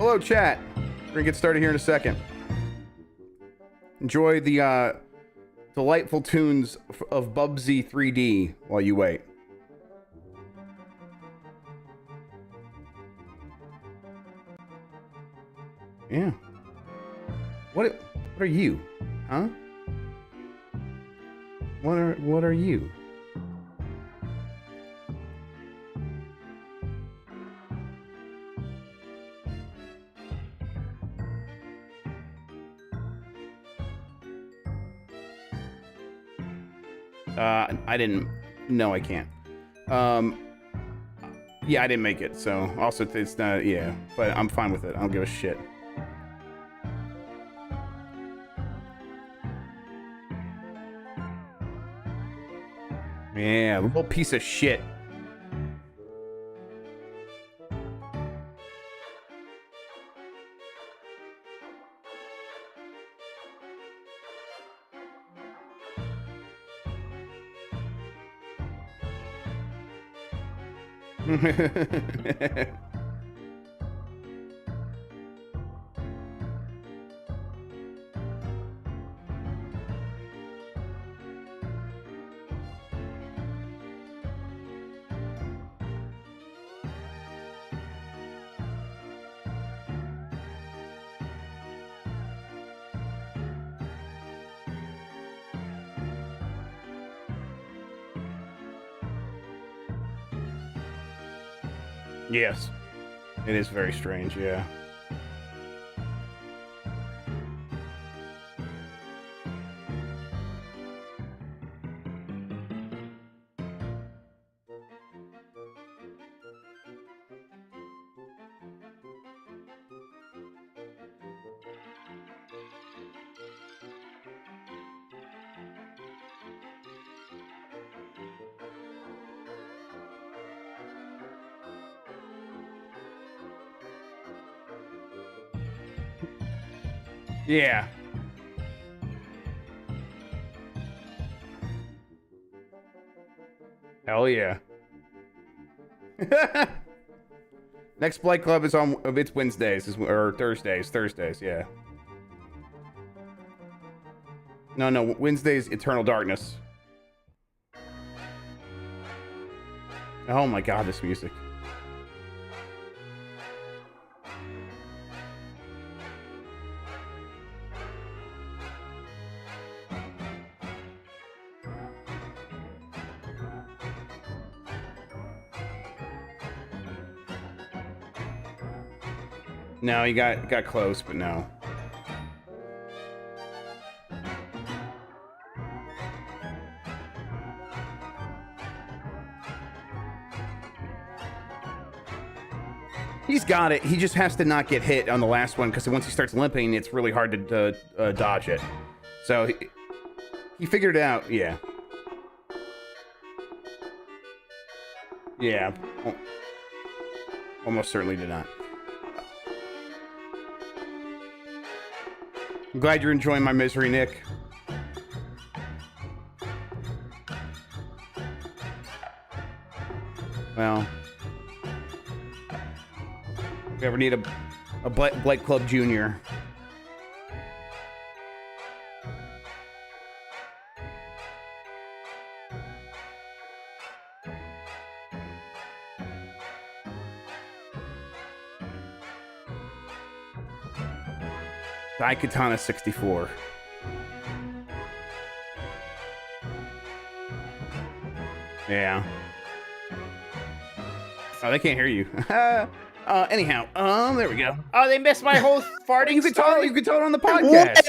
Hello, chat. We're gonna get started here in a second. Enjoy the delightful tunes of Bubsy 3D while you wait. Yeah. What are you? Huh? What are you? I didn't. No, I can't. Yeah, I didn't make it, so also it's not. Yeah, but I'm fine with it. I don't give a shit. Yeah, little piece of shit. Yes, it is very strange, yeah. Yeah. Hell yeah. Next Blight Club is on. It's Wednesdays or Thursdays. Yeah. No. Wednesdays, Eternal Darkness. Oh my God, this music. No, you got close, but no. He's got it. He just has to not get hit on the last one because once he starts limping, it's really hard to dodge it. So he figured it out. Yeah. Yeah. Almost certainly did not. I'm glad you're enjoying my misery, Nick. Well, if you ever need a Blight Club Junior. Daikatana 64. Yeah. Oh, they can't hear you. Anyhow, there we go. Oh, they missed my whole farting. You could tell it on the podcast.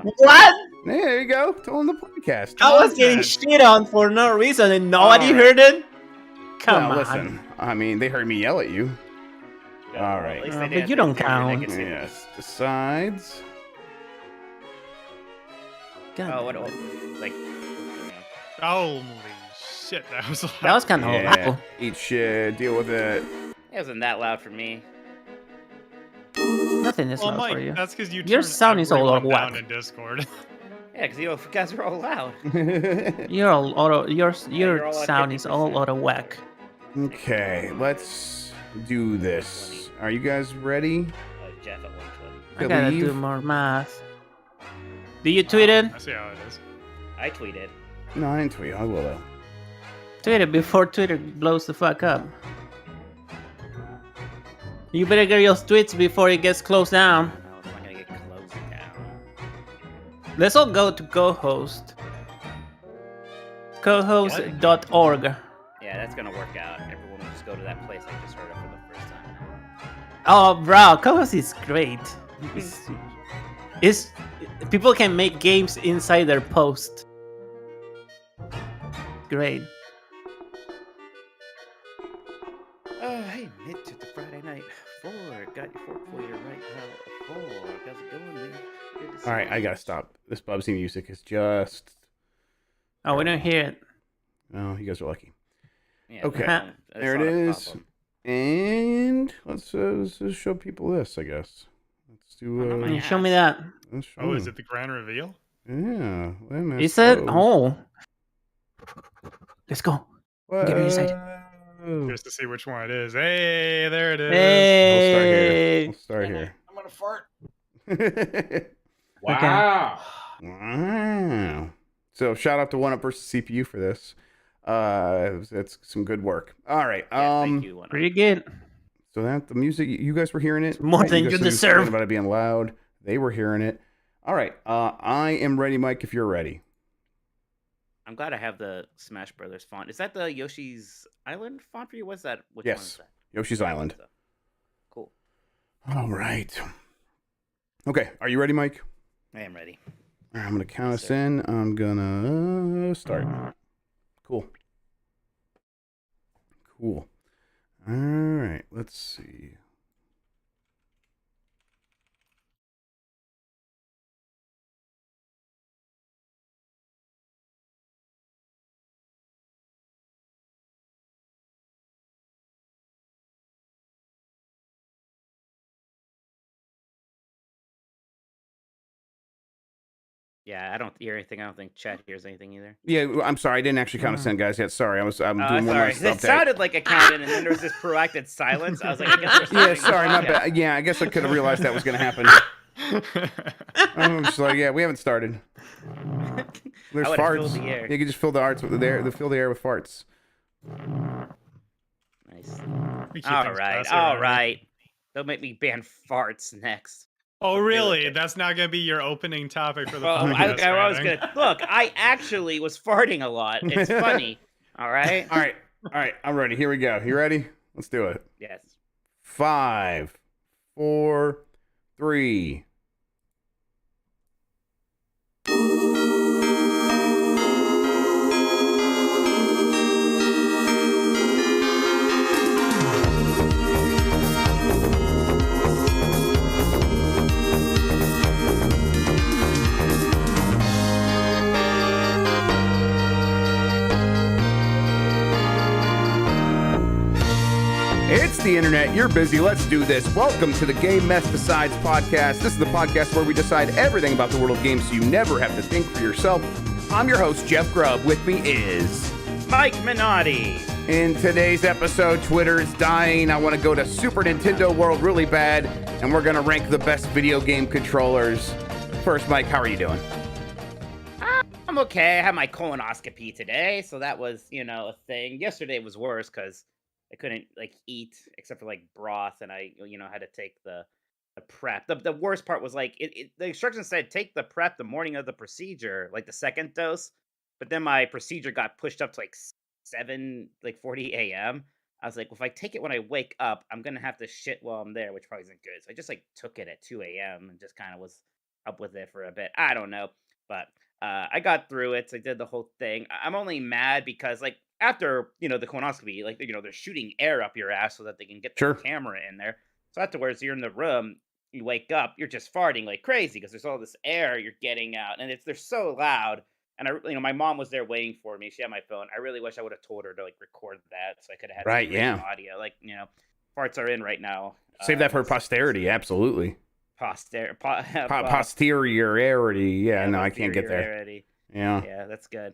What? Yeah, there you go. Tell on the podcast. I was getting shit on for no reason and nobody heard it? Come on. Listen, I mean, they heard me yell at you. Yeah, all right. But you don't count. Yes. Besides. God. Oh, what? Like. Holy shit, that was loud. That was kind of loud. Eat shit. Deal with it. It wasn't that loud for me. Nothing is loud Mike, for you. that's because you Your turned sound is all out of everyone down whack. in Discord. Yeah, because you guys are all loud. Your you're all sound is all 50%. out of whack. Okay, let's do this. Are you guys ready? Jeff at 120. I to gotta leave? do more math. Do you tweet it? I see how it is. I tweeted. No, I didn't tweet. I will though. Tweet it before Twitter blows the fuck up. You better get your tweets before it gets closed down. No, it's not gonna get closed down. Let's all go to co-host. cohost.org. Yeah, that's gonna work out. Everyone will just go to that place I just heard of for the first time. Oh, bro, co-host is great. It's people can make games inside their post. Great. Oh, hey, Mitch, it's a Friday night. 4, got your fork for your right now. 4, how's it going, man? Good to see All right, you. I gotta stop. This Bubsy music is just. Oh, we don't hear it. Oh, you guys are lucky. Yeah, Okay. that's There it not a is. problem. And let's just show people this, I guess. Let's do. Oh, my Can you ass. show me that? Let's show Oh, is them. it the grand reveal? Yeah. Is it? Oh. Let's go. Get me excited. Whoa. Just to see which one it is. Hey, there it is. Hey. We'll start here. I'm gonna fart. We'll start here. Wow. Wow. So shout out to One Up versus CPU for this. That's some good work. All right. Yeah, thank you. One. Pretty good. So that the music, you guys were hearing it. More than guys you said deserve. complaining about it being loud. They were hearing it. All right. I am ready, Mike. If you're ready. I'm glad I have the Smash Brothers font. Is that the Yoshi's Island font for you? What's that? Which Yes. one is that? Yoshi's Island. Cool. All right. Okay. Are you ready, Mike? I am ready. All right, I'm gonna count Yes, us sir. in. I'm gonna start. Cool. Cool. All right. Let's see. Yeah, I don't hear anything. I don't think chat hears anything either. Yeah, I'm sorry. I didn't actually count us in, guys, yet. Sorry. I'm doing one Sorry. last It update. sounded like a counted, and then there was this proactive silence. I was like, I guess there's Yeah, something sorry, my wrong. bad. Yeah, I guess I could have realized that was gonna happen. I'm just like, yeah, we haven't started. There's I would've farts. filled the air. You can just fill the arts with the air. Fill the air with farts. Nice. We keep All things right. classy All around here. right. Don't make me ban farts next. Oh, do really? it. That's not going to be your opening topic for the Well, podcast. I was Brandon? gonna look. I actually was farting a lot. It's funny. All right. All right. All right. I'm ready. Here we go. You ready? Let's do it. Yes. 5, 4, 3. It's the internet. You're busy. Let's do this. Welcome to the Game Mess Decides podcast. This is the podcast where we decide everything about the world of games so you never have to think for yourself. I'm your host, Jeff Grubb. With me is... Mike Minotti. In today's episode, Twitter is dying. I want to go to Super Nintendo World really bad, and we're going to rank the best video game controllers. First, Mike, how are you doing? I'm okay. I had my colonoscopy today, so that was, a thing. Yesterday was worse because I couldn't eat except for broth, and I had to take the prep. The worst part was the instructions said take the prep the morning of the procedure, the second dose, but then my procedure got pushed up to 7:40 a.m. I was like, well, if I take it when I wake up, I'm gonna have to shit while I'm there, which probably isn't good. So I just took it at 2 a.m. and just kind of was up with it for a bit. I don't know, but I got through it. So I did the whole thing. I'm only mad because after the colonoscopy, they're shooting air up your ass so that they can get the Sure. camera in there. So afterwards, you're in the room, you wake up, you're just farting like crazy because there's all this air you're getting out, and they're so loud. And my mom was there waiting for me. She had my phone. I really wish I would have told her to record that so I could have had Right, some yeah. audio. Farts are in right now. Save that for It's posterity, absolutely. Posteriority. Yeah, no, I can't get there. posteriority. Yeah. Yeah, that's good.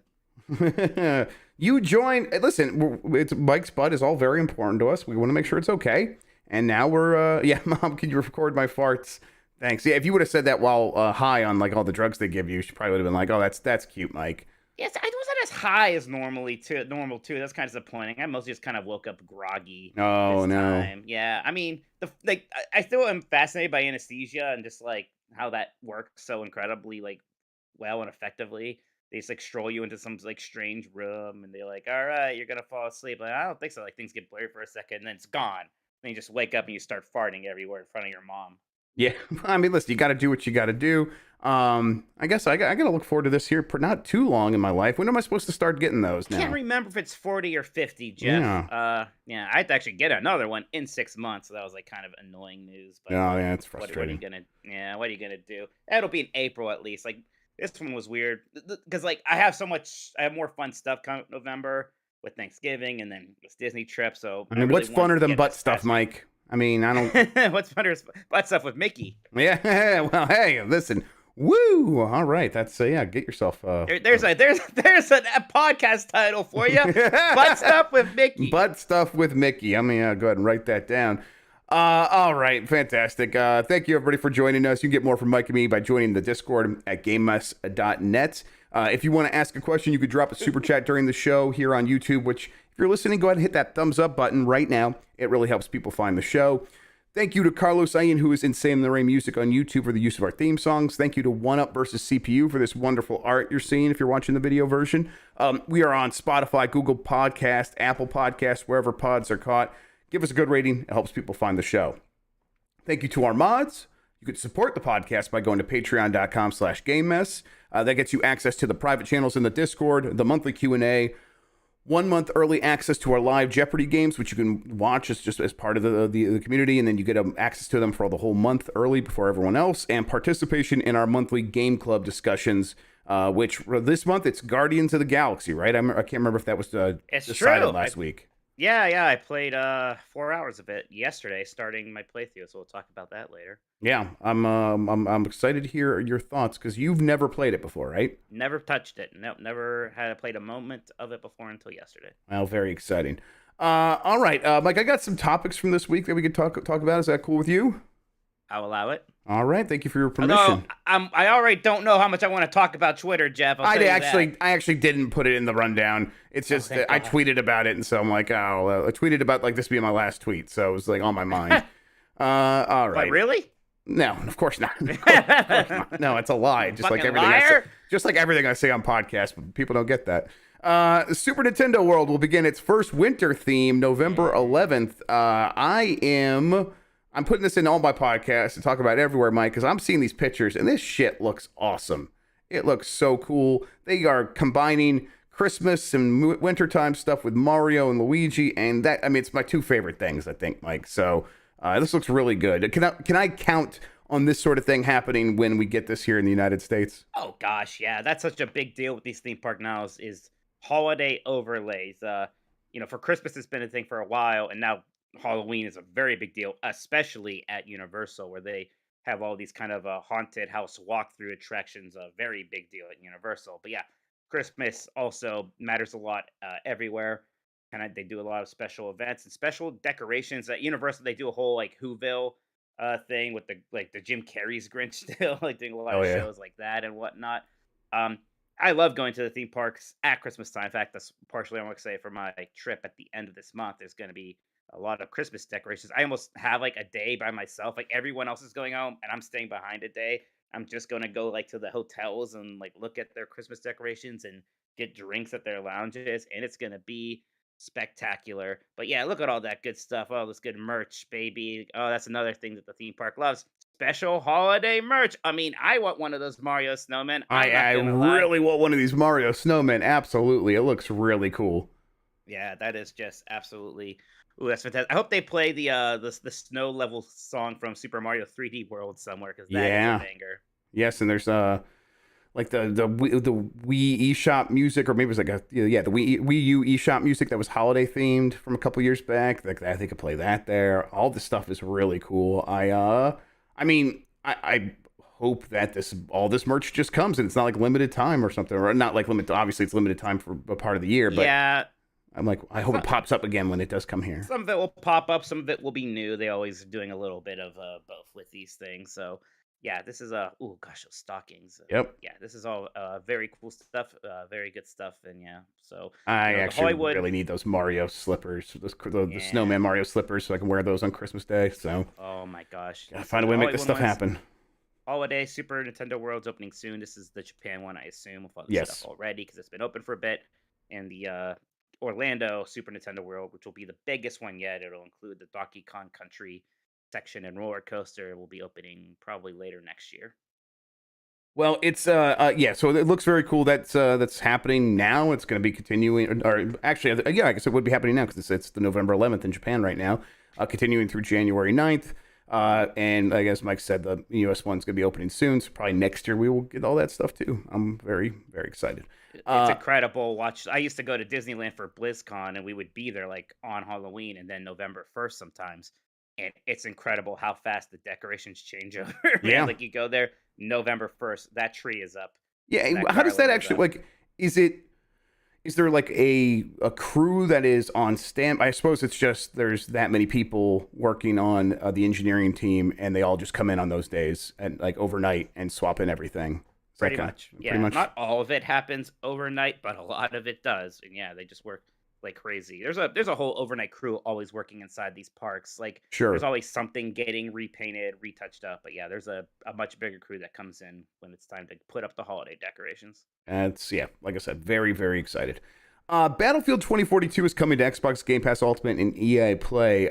You joined. Listen, Mike's butt is all very important to us. We want to make sure it's okay. And now we're, yeah, Mom, can you record my farts? Thanks. Yeah, if you would have said that while high on like all the drugs they give you, she probably would have been like, "Oh, that's cute, Mike." Yes, I wasn't as high as normal too. That's kind of disappointing. I mostly just kind of woke up groggy Oh this no. time. Yeah, I mean, I still am fascinated by anesthesia and just like how that works so incredibly like well and effectively. They just like stroll you into some like strange room and they're like, "All right, you're gonna fall asleep." Like, I don't think so. Like things get blurry for a second and then it's gone. Then you just wake up and you start farting everywhere in front of your mom. Yeah, I mean, listen, you got to do what you got to do. I guess I got to look forward to this here for not too long in my life. When am I supposed to start getting those now? I can't remember if it's 40 or 50, Jeff. Yeah, I had to actually get another one in 6 months, so that was like kind of annoying news. But Oh, yeah, it's what are you frustrating. what are you gonna do? That'll be in April at least. Like this one was weird because like I have more fun stuff coming November with Thanksgiving and then this Disney trip. So I mean, really what's wanted funner to than get butt this stuff, past Mike? I mean, I don't. week. What's funner is butt stuff with Mickey. Yeah, well, hey, listen. Woo! All right, that's yeah. Get yourself. There's a podcast title for you. Butt stuff with Mickey. Butt stuff with Mickey. I'm gonna go ahead and write that down. All right, fantastic. Thank you everybody for joining us. You can get more from Mike and me by joining the Discord at GameMess.net. If you want to ask a question, you could drop a super chat during the show here on YouTube, which if you're listening, go ahead and hit that thumbs up button right now. It really helps people find the show. Thank you to Carlos Ayin, who is Insane in the Rain Music on YouTube, for the use of our theme songs. Thank you to One Up versus CPU for this wonderful art you're seeing if you're watching the video version. We are on Spotify, Google Podcast, Apple Podcasts, wherever pods are caught. Give us a good rating. It helps people find the show. Thank you to our mods. You could support the podcast by going to patreon.com/GameMess. That gets you access to the private channels in the Discord, the monthly Q&A, 1 month early access to our live Jeopardy games, which you can watch just as part of the community, and then you get access to them for the whole month early before everyone else, and participation in our monthly game club discussions, which this month it's Guardians of the Galaxy, right? I can't remember if that was It's decided true. last week. Yeah, I played 4 hours of it yesterday, starting my playthrough. So we'll talk about that later. Yeah, I'm excited to hear your thoughts because you've never played it before, right? Never touched it. Nope, never had played a moment of it before until yesterday. Well, very exciting. All right, Mike, I got some topics from this week that we could talk about. Is that cool with you? I'll allow it. All right, thank you for your permission. Although, I already don't know how much I want to talk about Twitter, Jeff. I actually didn't put it in the rundown. It's just thank that I God. tweeted about it, and so I'm like, oh, I tweeted about like this being my last tweet, so it was like on my mind. All right. But really? No, of course not. Of course not. No, it's a lie. Just like Fucking everything I say. liar. Just like everything I say on podcasts, but people don't get that. Super Nintendo World will begin its first winter theme November 11th. I'm putting this in all my podcasts to talk about it everywhere, Mike, because I'm seeing these pictures, and this shit looks awesome. It looks so cool. They are combining Christmas and wintertime stuff with Mario and Luigi, and that, I mean, it's my two favorite things, I think, Mike. So this looks really good. Can I count on this sort of thing happening when we get this here in the United States? Oh gosh, yeah, that's such a big deal with these theme park now is holiday overlays. For Christmas it's been a thing for a while, and now Halloween is a very big deal, especially at Universal, where they have all these kind of haunted house walkthrough attractions. A very big deal at Universal. But yeah, Christmas also matters a lot everywhere. And they do a lot of special events and special decorations at Universal. They do a whole like Whoville thing with the Jim Carrey's Grinch still, like doing a lot of shows like that and whatnot. I love going to the theme parks at Christmas time. In fact, that's partially I'm excited for my trip at the end of this month. There's going to be a lot of Christmas decorations. I almost have like a day by myself. Like everyone else is going home and I'm staying behind a day. I'm just going to go like to the hotels and like look at their Christmas decorations and get drinks at their lounges. And it's going to be spectacular. But yeah, look at all that good stuff. All this good merch, baby. Oh, that's another thing that the theme park loves. Special holiday merch. I mean, I want one of those Mario snowmen. I really want one of these Mario snowmen. Absolutely. It looks really cool. Yeah, that is just absolutely. Ooh, that's fantastic. I hope they play the snow level song from Super Mario 3D World somewhere, because that is a banger. Yes, and there's like the Wii eShop music, or maybe it was like the Wii U eShop music that was holiday themed from a couple years back. Like I think I could play that there. All this stuff is really cool. I hope that all this merch just comes and it's not like limited time or something, or not like limited. Obviously, it's limited time for a part of the year, but yeah. I'm like, I hope it pops up again when it does come here. Some of it will pop up, some of it will be new. They always doing a little bit of both with these things. So yeah, this is oh gosh, those stockings. Yep. Yeah, this is all very cool stuff, very good stuff, and yeah. So I the actually Hollywood really need those Mario slippers, the Yeah. snowman Mario slippers, so I can wear those on Christmas Day. So Oh my gosh. gotta find a way to make this stuff happen. Holiday Super Nintendo World's opening soon. This is the Japan one, I assume, with all the Yes. stuff already because it's been open for a bit. And the Orlando Super Nintendo World, which will be the biggest one yet. It'll include the Donkey Kong Country section and roller coaster. Will be opening probably later next year. Well, it's yeah, so it looks very cool. That's happening now. It's going to be continuing, or actually, yeah, I guess it would be happening now because it's the November 11th in Japan right now, continuing through January 9th. And I guess Mike said the US one's going to be opening soon, so probably next year we will get all that stuff too. I'm very, very excited. It's incredible. I used to go to Disneyland for BlizzCon, and we would be there like on Halloween and then November 1st sometimes. And it's incredible how fast the decorations change over. Man. Yeah. Like you go there November 1st, that tree is up. Yeah, and That how does that garland is actually up. like? Is there like a crew that is on stand? I suppose it's just there's that many people working on the engineering team, and they all just come in on those days and like overnight and swap in everything. Is that Pretty kinda- much. pretty Yeah. much? Not all of it happens overnight, but a lot of it does. And yeah, they just work like crazy. There's a whole overnight crew always working inside these parks. Like Sure. there's always something getting repainted, retouched up. But yeah, there's a much bigger crew that comes in when it's time to put up the holiday decorations. It's yeah, like I said, very, very excited. Battlefield 2042 is coming to Xbox Game Pass Ultimate and EA Play.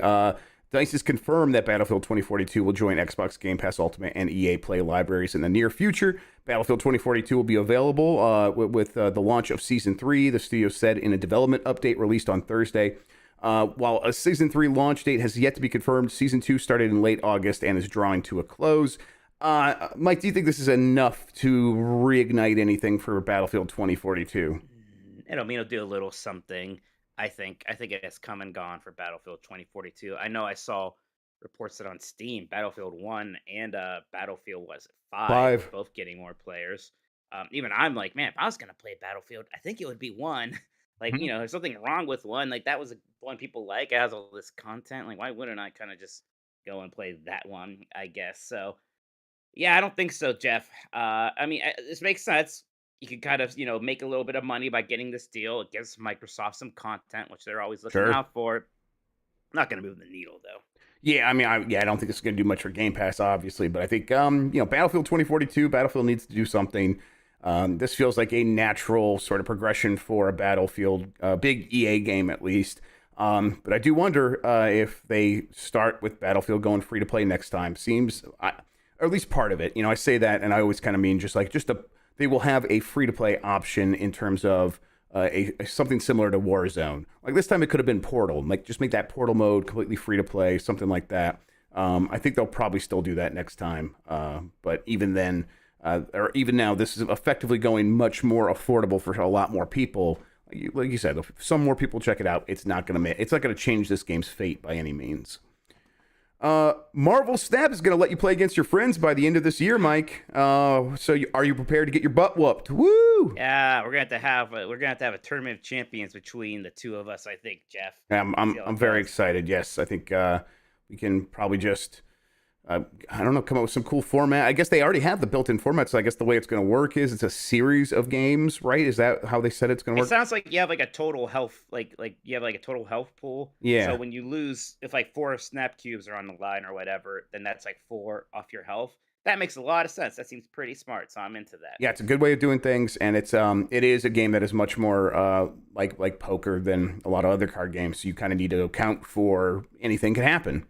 DICE has confirmed that Battlefield 2042 will join Xbox Game Pass Ultimate and EA Play libraries in the near future. Battlefield 2042 will be available with the launch of Season 3, the studio said in a development update released on Thursday. While a Season 3 launch date has yet to be confirmed, Season 2 started in late August and is drawing to a close. Mike, do you think this is enough to reignite anything for Battlefield 2042? It'll do a little something. I think it has come and gone for Battlefield 2042. I know I saw reports that on Steam, Battlefield 1 and Battlefield was it 5 5. both getting more players. Even I'm like, man, if I was gonna play Battlefield, I think it would be 1. Like, Mhm. there's something wrong with 1. Like that was one people like. It has all this content. Like, why wouldn't I kind of just go and play that one? I guess so. Yeah, I don't think so, Jeff. I mean, this makes sense. You could kind of, make a little bit of money by getting this deal. It gives Microsoft some content, which they're always looking Sure. out for. Not going to move the needle, though. Yeah, I mean, I don't think it's going to do much for Game Pass, obviously, but I think, Battlefield 2042, Battlefield needs to do something. This feels like a natural sort of progression for a Battlefield, big EA game at least. But I do wonder if they start with Battlefield going free to play next time. Or at least part of it. I say that, and I always kind of mean they will have a free to play option in terms of something similar to Warzone. Like this time it could have been Portal. Like just make that Portal mode completely free to play, something like that. I think they'll probably still do that next time. But even then, or even now, this is effectively going much more affordable for a lot more people. Like you said, if some more people check it out, it's not going to change this game's fate by any means. Marvel Snap is going to let you play against your friends by the end of this year, Mike. Are you prepared to get your butt whooped? Woo! Yeah, we're gonna have to have a tournament of champions between the two of us. I think, Jeff. I'm very excited. Yes, I think we can probably just come up with some cool format. I guess they already have the built-in format, so I guess the way it's going to work is it's a series of games, right? Is that how they said it's going to work? It sounds like you have like a total health, like you have like a total health pool. Yeah. So when you lose, if like 4 snap cubes are on the line or whatever, then that's like 4 off your health. That makes a lot of sense. That seems pretty smart. So I'm into that. Yeah, it's a good way of doing things, and it is a game that is much more like poker than a lot of other card games. So you kind of need to account for anything can happen.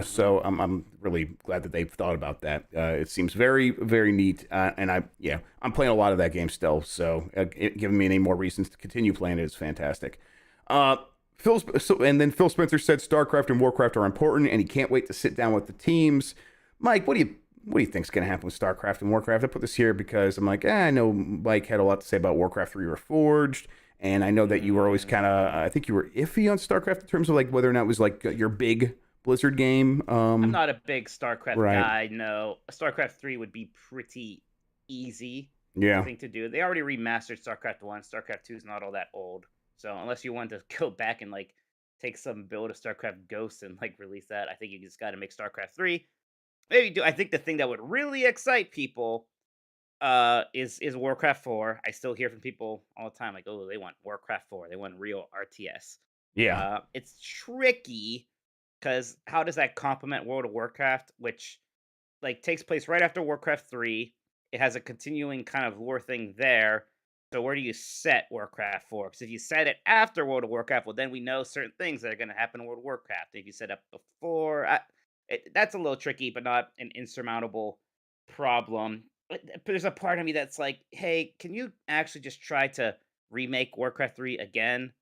So I'm really glad that they've thought about that. It seems very, very neat, and I'm playing a lot of that game still. So giving me any more reasons to continue playing it is fantastic. Phil Spencer said Starcraft and Warcraft are important, and he can't wait to sit down with the teams. Mike, what do you think's going to happen with Starcraft and Warcraft? I put this here because I'm like, I know Mike had a lot to say about Warcraft 3 Reforged, and I know that you were always kind of, I think you were iffy on Starcraft in terms of like whether or not it was like your big Blizzard game. I'm not a big Starcraft right. guy. No, Starcraft 3 would be pretty easy. Yeah. Thing to do. They already remastered Starcraft 1. Starcraft 2 is not all that old. So unless you want to go back and like take some build of StarCraft Ghosts and like release that, I think you just got to make StarCraft 3. Maybe do. I think the thing that would really excite people is Warcraft 4. I still hear from people all the time like, oh, they want Warcraft 4. They want real RTS. Yeah. It's tricky because how does that complement World of Warcraft, which like takes place right after Warcraft 3. It has a continuing kind of lore thing there. So where do you set Warcraft 4? Because if you set it after World of Warcraft, well, then we know certain things that are going to happen in World of Warcraft. If you set up before, that's a little tricky, but not an insurmountable problem. But there's a part of me that's like, hey, can you actually just try to remake Warcraft 3 again?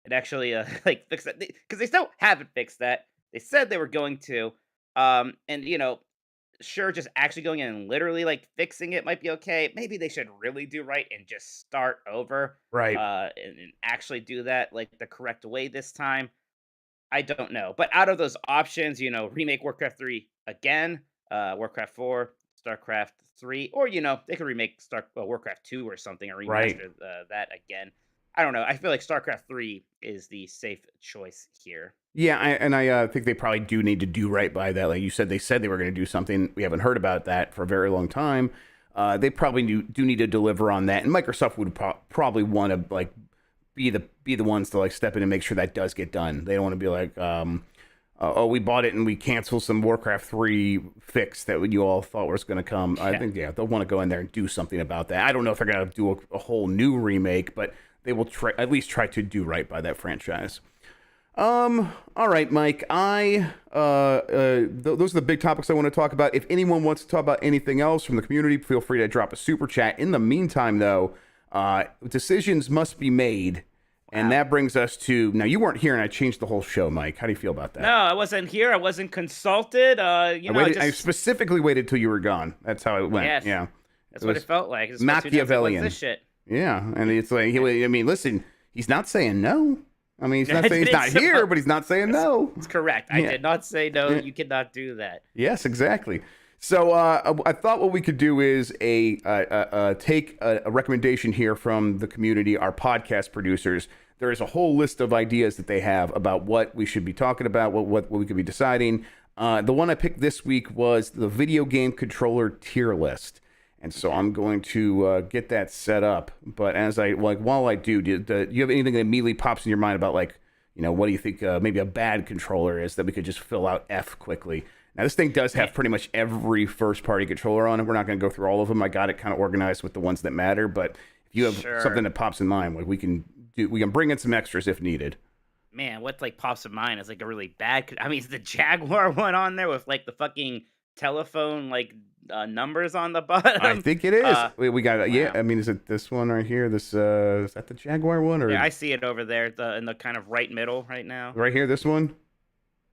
And actually, like fix that because they still haven't fixed that. They said they were going to, and sure, just actually going in and literally like fixing it might be okay. Maybe they should really do right and just start over, Right. and actually do that like the correct way this time. I don't know, but out of those options, remake Warcraft 3 again, Warcraft 4, StarCraft 3, or they could remake Warcraft 2 or something and Right. remaster that again. I don't know. I feel like StarCraft 3 is the safe choice here. Yeah, I think they probably do need to do right by that. Like you said, they said they were going to do something. We haven't heard about that for a very long time. They probably do need to deliver on that, and Microsoft would probably want to like be the ones to like step in and make sure that does get done. They don't want to be like, oh, we bought it and we canceled some Warcraft 3 fix that you all thought was going to come. I think they'll want to go in there and do something about that. I don't know if they're going to do a whole new remake, but they will at least try to do right by that franchise. All right, Mike. Those are the big topics I want to talk about. If anyone wants to talk about anything else from the community, feel free to drop a super chat. In the meantime, though, decisions must be made, and that brings us to now. You weren't here, and I changed the whole show, Mike. How do you feel about that? No, I wasn't here. I wasn't consulted. I specifically waited till you were gone. That's how it went. Yes. Yeah, that's what it felt like. It's Machiavellian. What's this shit? Yeah, and it's like, I mean, listen, he's not saying no. I mean, he's not saying he's not here, but he's not saying no. It's correct. I did not say no. You cannot do that. Yes, exactly. So I thought what we could do is take a recommendation here from the community, our podcast producers. There is a whole list of ideas that they have about what we should be talking about, what we could be deciding. The one I picked this week was the video game controller tier list. And so I'm going to get that set up. But while I do you have anything that immediately pops in your mind about what do you think maybe a bad controller is that we could just fill out F quickly? Now, this thing does have pretty much every first-party controller on it. We're not going to go through all of them. I got it kind of organized with the ones that matter. But if you have something that pops in mind, we can bring in some extras if needed. Man, what pops in mind is a really bad. I mean, is the Jaguar one on there with the fucking telephone numbers on the bottom? I think it is. We got yeah. I mean, is it this one right here? This is that the Jaguar one? Or yeah, I see it over there, in the kind of right middle right now. Right here, this one.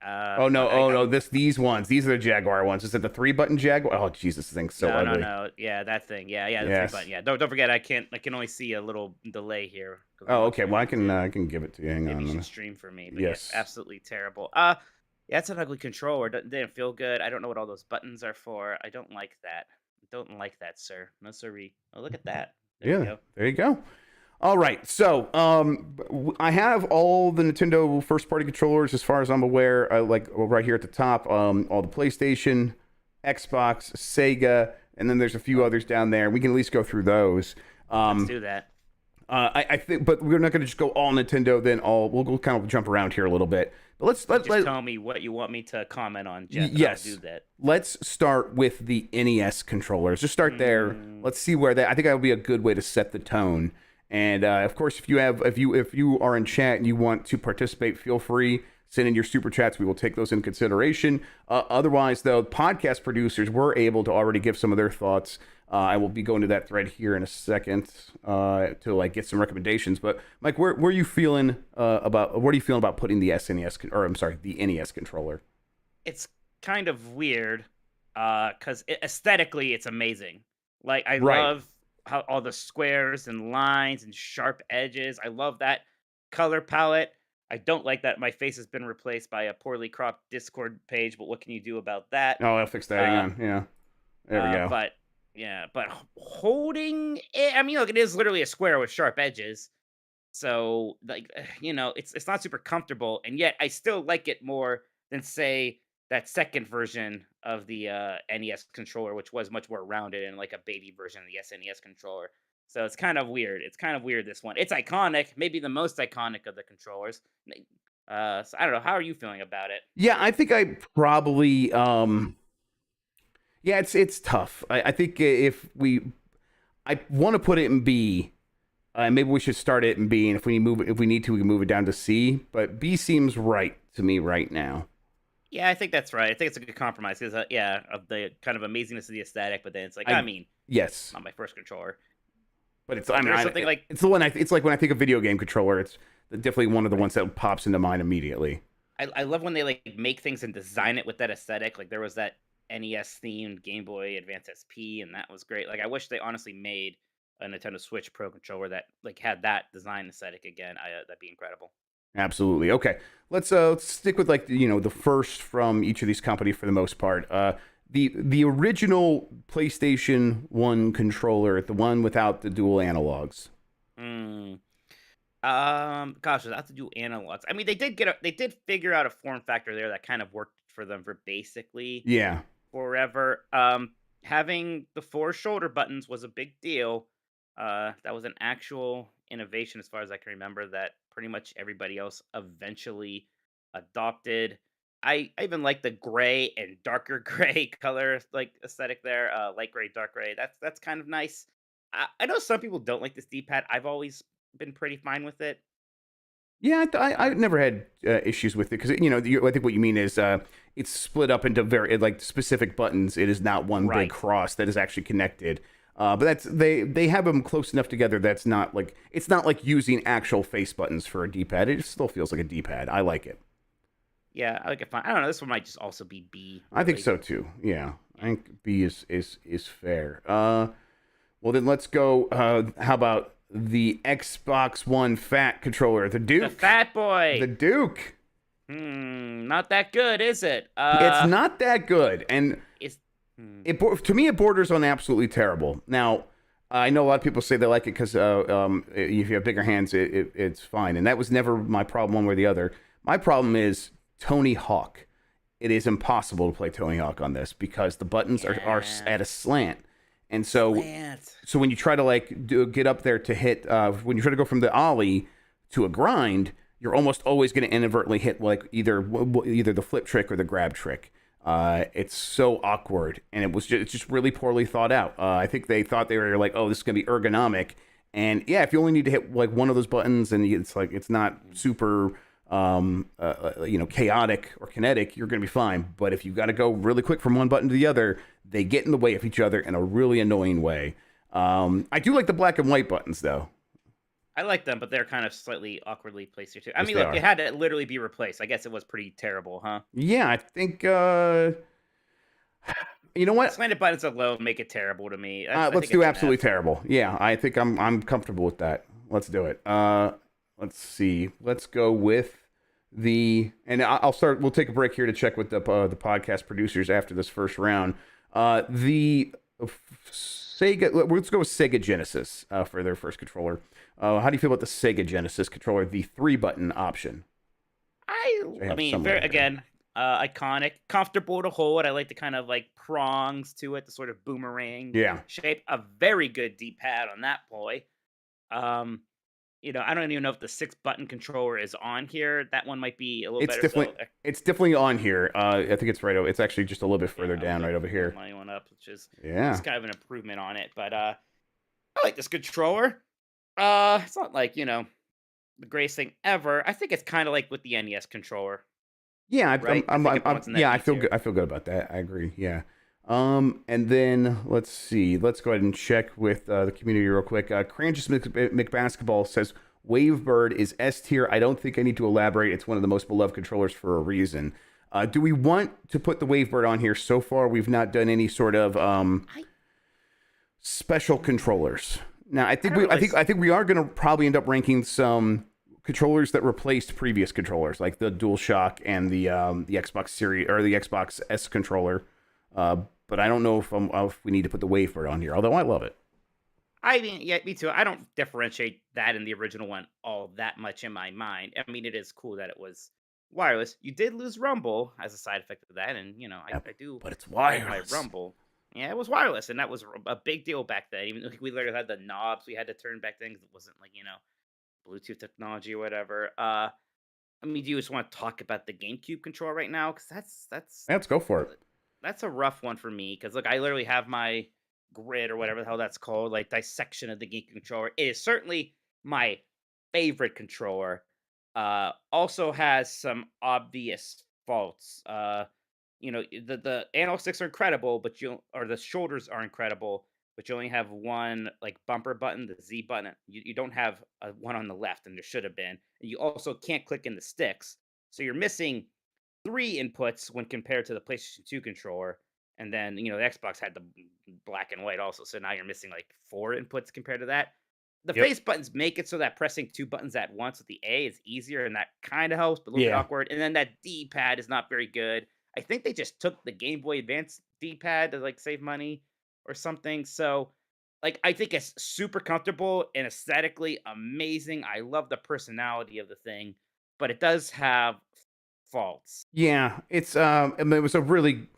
No! These ones. These are the Jaguar ones. Is it the 3-button Jaguar? Oh, Jesus, this thing's so ugly. No. Yeah, that thing. Yeah, the 3-button. Yeah, don't forget. I can only see a little delay here. Oh, okay. Well, I can give it to you. Hang on. Maybe you should stream for me. But yes. Absolutely terrible. Yeah, it's an ugly controller. Didn't feel good. I don't know what all those buttons are for. I don't like that. Don't like that, sir. No siree. Oh, look at that. There you go. All right, so I have all the Nintendo first-party controllers as far as I'm aware, right here at the top, all the PlayStation, Xbox, Sega, and then there's a few others down there. We can at least go through those. Let's do that. I think, but we're not going to just go all Nintendo. We'll go kind of jump around here a little bit. But let's tell me what you want me to comment on, Jeff. Yes, I'll do that. Let's start with the NES controllers. Just start there. Let's see where I think that would be a good way to set the tone. And of course, if you are in chat and you want to participate, feel free. Send in your super chats. We will take those in consideration. Otherwise, though, podcast producers were able to already give some of their thoughts. I will be going to that thread here in a second to get some recommendations. But Mike, where are you feeling about putting the the NES controller? It's kind of weird because aesthetically it's amazing. I love how all the squares and lines and sharp edges. I love that color palette. I don't like that my face has been replaced by a poorly cropped Discord page, but what can you do about that? Oh, I'll fix that. Hang on. Yeah. There we go. But holding it, I mean, look, it is literally a square with sharp edges. So like it's not super comfortable, and yet I still like it more than say that second version of the NES controller, which was much more rounded and like a baby version of the SNES controller. So it's kind of weird. It's kind of weird, this one. It's iconic, maybe the most iconic of the controllers. So I don't know. How are you feeling about it? Yeah, I think I probably yeah, it's tough. I think I want to put it in B. Maybe we should start it in B, and if we need to, we can move it down to C. But B seems right to me right now. Yeah, I think that's right. I think it's a good compromise because, yeah, of the kind of amazingness of the aesthetic, but then it's like, I mean, yes, not my first controller. But it's something like it's the one. It's like when I think of video game controller, it's definitely one of the ones that pops into mind immediately. I love when they like make things and design it with that aesthetic. Like there was that NES themed Game Boy Advance SP, and that was great. Like I wish they honestly made a Nintendo Switch Pro controller that like had that design aesthetic again. That'd be incredible. Absolutely. Okay, let's stick with like the first from each of these companies for the most part. The original PlayStation 1 controller, the one without the dual analogs. Gosh, without the dual analogs. I mean, they did figure out a form factor there that kind of worked for them for basically forever. Having the 4 shoulder buttons was a big deal. That was an actual innovation as far as I can remember that pretty much everybody else eventually adopted. I even like the gray and darker gray color like aesthetic there. Light gray, dark gray. That's kind of nice. I know some people don't like this D-pad. I've always been pretty fine with it. Yeah, I never had issues with it because I think what you mean is it's split up into very like specific buttons. It is not one big cross that is actually connected. But they have them close enough together that's not like it's not like using actual face buttons for a D-pad. It still feels like a D-pad. I like it. Yeah, I like it fine. I don't know. This one might just also be B. Really. I think so too. Yeah, I think B is fair. Well then let's go. How about the Xbox One Fat controller, the Duke? The Fat Boy. The Duke. Not that good, is it? It's not that good, and to me, it borders on absolutely terrible. Now, I know a lot of people say they like it because if you have bigger hands, it's fine. And that was never my problem one way or the other. My problem is Tony Hawk. It is impossible to play Tony Hawk on this because the buttons are at a slant. And so when you try to get up there to hit, when you try to go from the ollie to a grind, you're almost always going to inadvertently hit like either the flip trick or the grab trick. It's so awkward, and it's just really poorly thought out. I think they thought they were like, oh, this is gonna be ergonomic, and yeah, if you only need to hit like one of those buttons, and it's like it's not super, chaotic or kinetic, you're gonna be fine. But if you got to go really quick from one button to the other, they get in the way of each other in a really annoying way. I do like the black and white buttons though. I like them, but they're kind of slightly awkwardly placed here too. I mean, look, it had to literally be replaced. I guess it was pretty terrible, huh? Yeah, I think. You know what? Slanted buttons alone make it terrible to me. Let's do absolutely terrible. Yeah, I think I'm comfortable with that. Let's do it. Let's see. Let's go with I'll start. We'll take a break here to check with the podcast producers after this first round. The Sega. Let's go with Sega Genesis for their first controller. How do you feel about the Sega Genesis controller, the 3-button option? I mean, iconic, comfortable to hold. I like the kind of like prongs to it, the sort of boomerang shape. A very good D-pad on that boy. I don't even know if the 6-button controller is on here. That one might be a little better. It's definitely on here. I think it's right over. It's actually just a little bit further down, right over here. My one up, which is it's kind of an improvement on it. But I like this controller. It's not like the greatest thing ever. I think it's kind of like with the NES controller. Yeah, right? I feel good. I feel good about that. I agree. Yeah. And then let's see. Let's go ahead and check with the community real quick. Crangus McBasketball says Wavebird is S tier. I don't think I need to elaborate. It's one of the most beloved controllers for a reason. Do we want to put the Wavebird on here? So far, we've not done any sort of special controllers. Now, I think we are going to probably end up ranking some controllers that replaced previous controllers, like the DualShock and the Xbox Series or the Xbox S controller. But I don't know if we need to put the Wavebird on here, although I love it. I mean, yeah, me too. I don't differentiate that and the original one all that much in my mind. I mean, it is cool that it was wireless. You did lose Rumble as a side effect of that, and Yep, I do but it's like my wireless. Rumble. Yeah, it was wireless, and that was a big deal back then. Even like, we literally had the knobs we had to turn back then 'cause it wasn't like Bluetooth technology or whatever. I mean, do you just want to talk about the GameCube controller right now? Because Yeah, let's go for it. that's a rough one for me. Because look, I literally have my grid or whatever the hell that's called, like dissection of the GameCube controller. It is certainly my favorite controller. Also has some obvious faults. The analog sticks are incredible, but the shoulders are incredible, but you only have one like bumper button, the Z button. You don't have one on the left, and there should have been. And you also can't click in the sticks, so you're missing three inputs when compared to the PlayStation 2 controller. And then the Xbox had the black and white also, so now you're missing like four inputs compared to that. The Yep. face buttons make it so that pressing two buttons at once with the A is easier, and that kind of helps, but a little bit Yeah. awkward. And then that D-pad is not very good. I think they just took the Game Boy Advance D-pad to like save money or something. So, like, I think it's super comfortable and aesthetically amazing. I love the personality of the thing, but it does have faults. Yeah, I mean, it was a really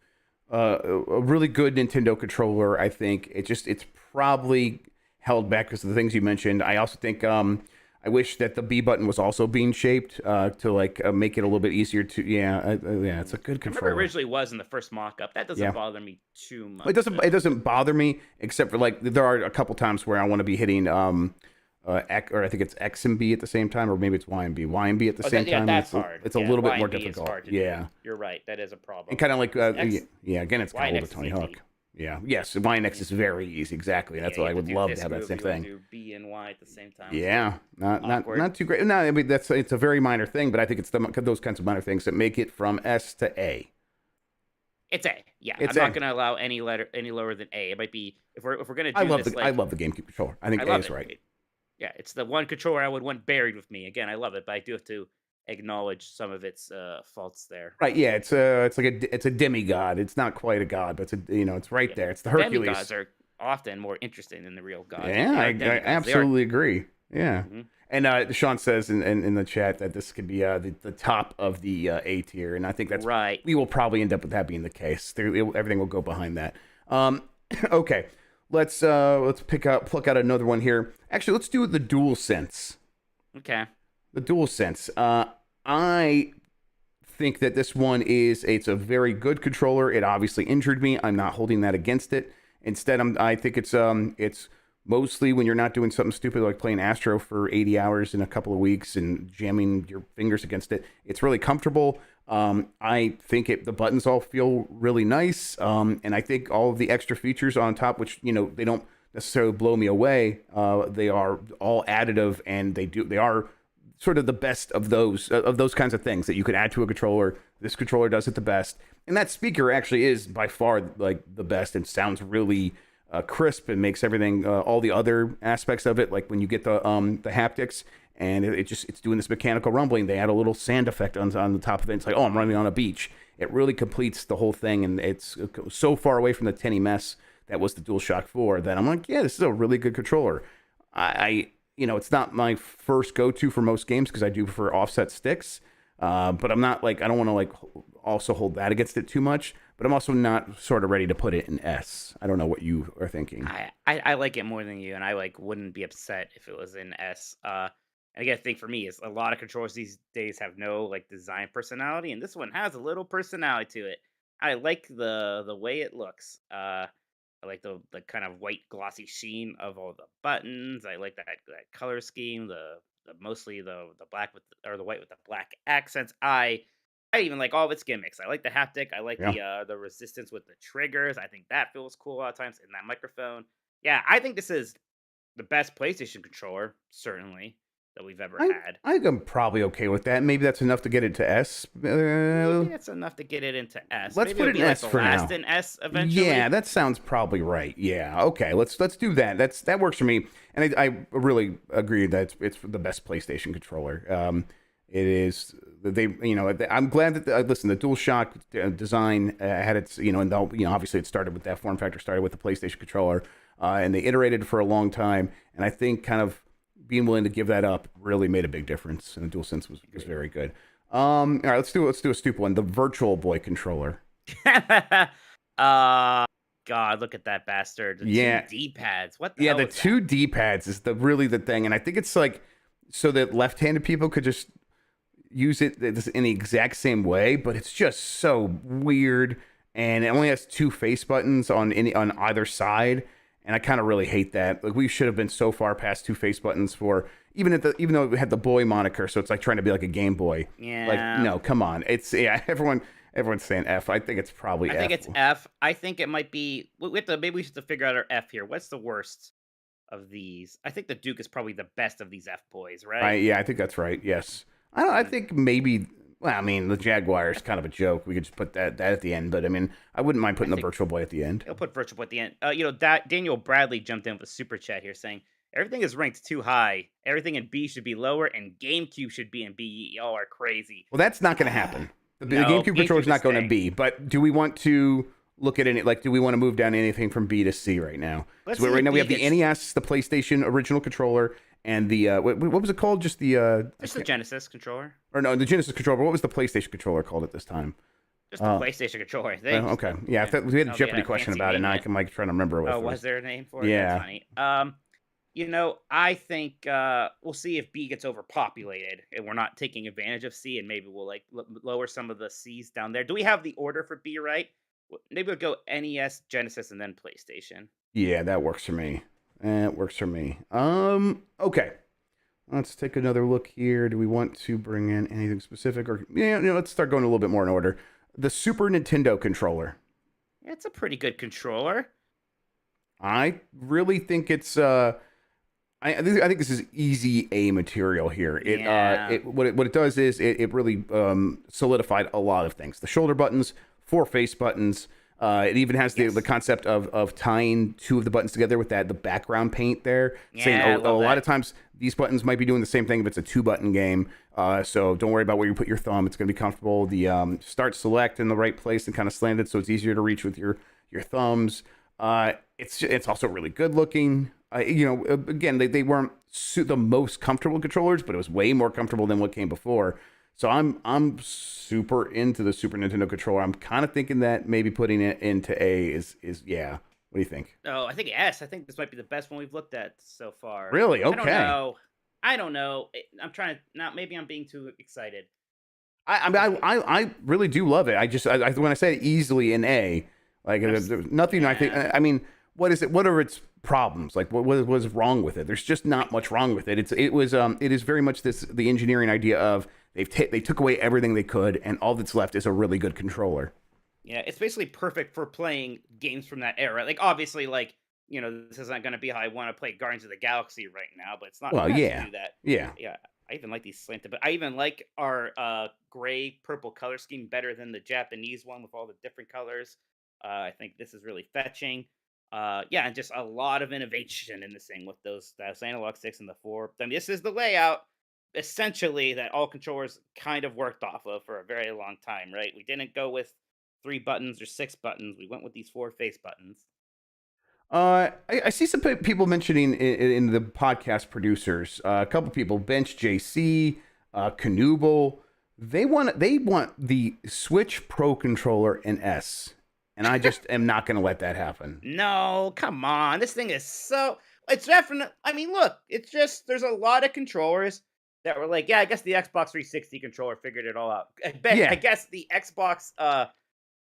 good Nintendo controller. I think it's probably held back because of the things you mentioned. I also think I wish that the B button was also being shaped to make it a little bit easier to. Yeah, it's a good I remember it controller. originally was in the first mock-up. That doesn't Yeah. bother me too much. It doesn't bother me except for like there are a couple times where I want to be hitting or I think it's X and B at the same time, or maybe it's Y and B. Y and B at the same time. That's it's hard. It's a little bit more Y&B is difficult. hard to do. Yeah, You're right. That is a problem. and kind of like X- again, it's Y kind and of X Tony is Hawk. easy. Yeah, yes, Y and X is very easy. Exactly. That's Yeah, why I you have would to do love this to have that move, same you gotta thing. Do B and Y at the same time. Yeah, not Awkward. not too great. No, I mean it's a very minor thing, but I think it's those kinds of minor things that make it from S to A. It's A. Yeah, It's I'm A. not gonna allow any letter any lower than A. It might be if we're gonna do I love this. I love the GameCube controller. I think I A love is it. right. Yeah, it's the one controller I would want buried with me. Again, I love it, but I do have to acknowledge some of its faults there. Right, yeah, it's a demigod. It's not quite a god, but it's right Yeah. there. It's the Hercules. Demigods are often more interesting than the real gods. Yeah, They are I demigods. They are- absolutely agree. Yeah. Mhm. And Sean says in the chat that this could be the top of the A tier, and I think that's right. we will probably end up with that being the case. Everything will go behind that. Okay, let's pluck out another one here. Actually, let's do the DualSense. Okay. The DualSense. I think that this one it's a very good controller. It obviously injured me. I'm not holding that against it. Instead, I think it's mostly when you're not doing something stupid like playing Astro for 80 hours in a couple of weeks and jamming your fingers against it. It's really comfortable. I think the buttons all feel really nice. And I think all of the extra features on top, which they don't necessarily blow me away. They are all additive, and they are sort of the best of those kinds of things that you could add to a controller. This controller does it the best, and that speaker actually is by far like the best and sounds really crisp and makes everything all the other aspects of it, like when you get the haptics and it's doing this mechanical rumbling. They add a little sand effect on the top of it. It's like, oh, I'm running on a beach. It really completes the whole thing, and it's so far away from the tinny mess that was the DualShock 4 that I'm like, yeah, this is a really good controller. It's not my first go-to for most games because I do prefer offset sticks. But I'm not I don't want to also hold that against it too much. But I'm also not sort of ready to put it in S. I don't know what you are thinking. I like it more than you, and I wouldn't be upset if it was in S. And again, the thing for me is a lot of controllers these days have no design personality, and this one has a little personality to it. I like the way it looks. I like the kind of white glossy sheen of all the buttons. I like that color scheme. Mostly the black or the white with the black accents. I even like all of its gimmicks. I like the haptic. I like the resistance with the triggers. I think that feels cool a lot of times in that microphone. Yeah, I think this is the best PlayStation controller, certainly, that we've ever had. I think I'm probably okay with that. Maybe that's enough to get it to S. Maybe that's enough to get it into S. Let's Maybe put it'll it in be S the for last now. in S eventually. Yeah, that sounds probably right. Yeah, okay. Let's do that. That works for me, and I really agree that it's the best PlayStation controller. It is. I'm glad that listen, the DualShock design had its, and obviously it started with that form factor, started with the PlayStation controller. and they iterated for a long time. And I think kind of being willing to give that up really made a big difference. And the DualSense was very good. All right, let's do a stupid one. The Virtual Boy controller. God, look at that bastard. The Yeah. 2 D-pads. What the Yeah, hell the is 2 that? D-pads is really the thing. And I think it's like so that left-handed people could just use it in the exact same way, but it's just so weird. And it only has 2 face buttons on either side. And I kind of really hate that. Like we should have been so far past 2 face buttons for even though it had the boy moniker, so it's like trying to be like a Game Boy. Yeah. Like no, come on. It's everyone's saying F. I think it's probably F. I think it's F. I think it might be. Maybe we should figure out our F here. What's the worst of these? I think the Duke is probably the best of these F boys, right? Yeah, I think that's right. Yes. I think maybe. Well, I mean, the Jaguar is kind of a joke. We could just put that at the end, but I mean, I wouldn't mind putting the Virtual Boy at the end. I'll put Virtual Boy at the end. Daniel Bradley jumped in with a super chat here saying everything is ranked too high. Everything in B should be lower, and GameCube should be in B. Y'all are crazy. Well, that's not going to happen. The GameCube controller is not going to B. But do we want to look at any? Like, do we want to move down anything from B to C right now? So right now we have the NES, the PlayStation original controller, and the what was it called? Just the Genesis controller. Or no, the Genesis controller. But what was the PlayStation controller called at this time? Just the PlayStation controller. I think. Okay, yeah. We had a Jeopardy question about it, and I can trying to remember what. Oh, was there a name for it? Yeah. That's funny. I think we'll see if B gets overpopulated and we're not taking advantage of C, and maybe we'll like lower some of the C's down there. Do we have the order for B right? Maybe we'll go NES, Genesis, and then PlayStation. Yeah, that works for me. It works for me. Okay. Let's take another look here. Do we want to bring in anything specific, or let's start going a little bit more in order. The Super Nintendo controller. It's a pretty good controller. I really think it's I think this is easy A material here. What it does is it really solidified a lot of things. The shoulder buttons, 4 face buttons. It even has the concept of tying 2 of the buttons together with the background paint there. Yeah, saying a lot of times these buttons might be doing the same thing if it's a 2-button game. So don't worry about where you put your thumb. It's going to be comfortable. The start select in the right place and kind of slanted, so it's easier to reach with your thumbs. It's also really good looking. Again, they weren't the most comfortable controllers, but it was way more comfortable than what came before. So I'm super into the Super Nintendo controller. I'm kind of thinking that maybe putting it into A is yeah. What do you think? Oh, I think S. I think this might be the best one we've looked at so far. Really? Okay. I don't know. I'm trying to not. Maybe I'm being too excited. I really do love it. When I say easily an A, like there's nothing. I think. I mean, what is it? What are its problems? Like what was wrong with it? There's just not much wrong with it. It is very much the engineering idea of they took away everything they could, and all that's left is a really good controller. Yeah, it's basically perfect for playing games from that era. Like obviously, this isn't going to be how I want to play Guardians of the Galaxy right now, but it's not. Well, yeah, to do that. Yeah. I even like these slanted, but I even like our gray purple color scheme better than the Japanese one with all the different colors. I think this is really fetching. And just a lot of innovation in this thing with those analog sticks and the 4. I mean, this is the layout essentially that all controllers kind of worked off of for a very long time, right? We didn't go with 3 buttons or 6 buttons. We went with these 4 face buttons. I see some people mentioning in the podcast producers, a couple people, Bench JC, Canoodle, they want the Switch Pro controller in S. And I just am not going to let that happen. No, come on. This thing is it's definitely, I mean, look, it's just, there's a lot of controllers that were like, yeah, I guess the Xbox 360 controller figured it all out. I guess the Xbox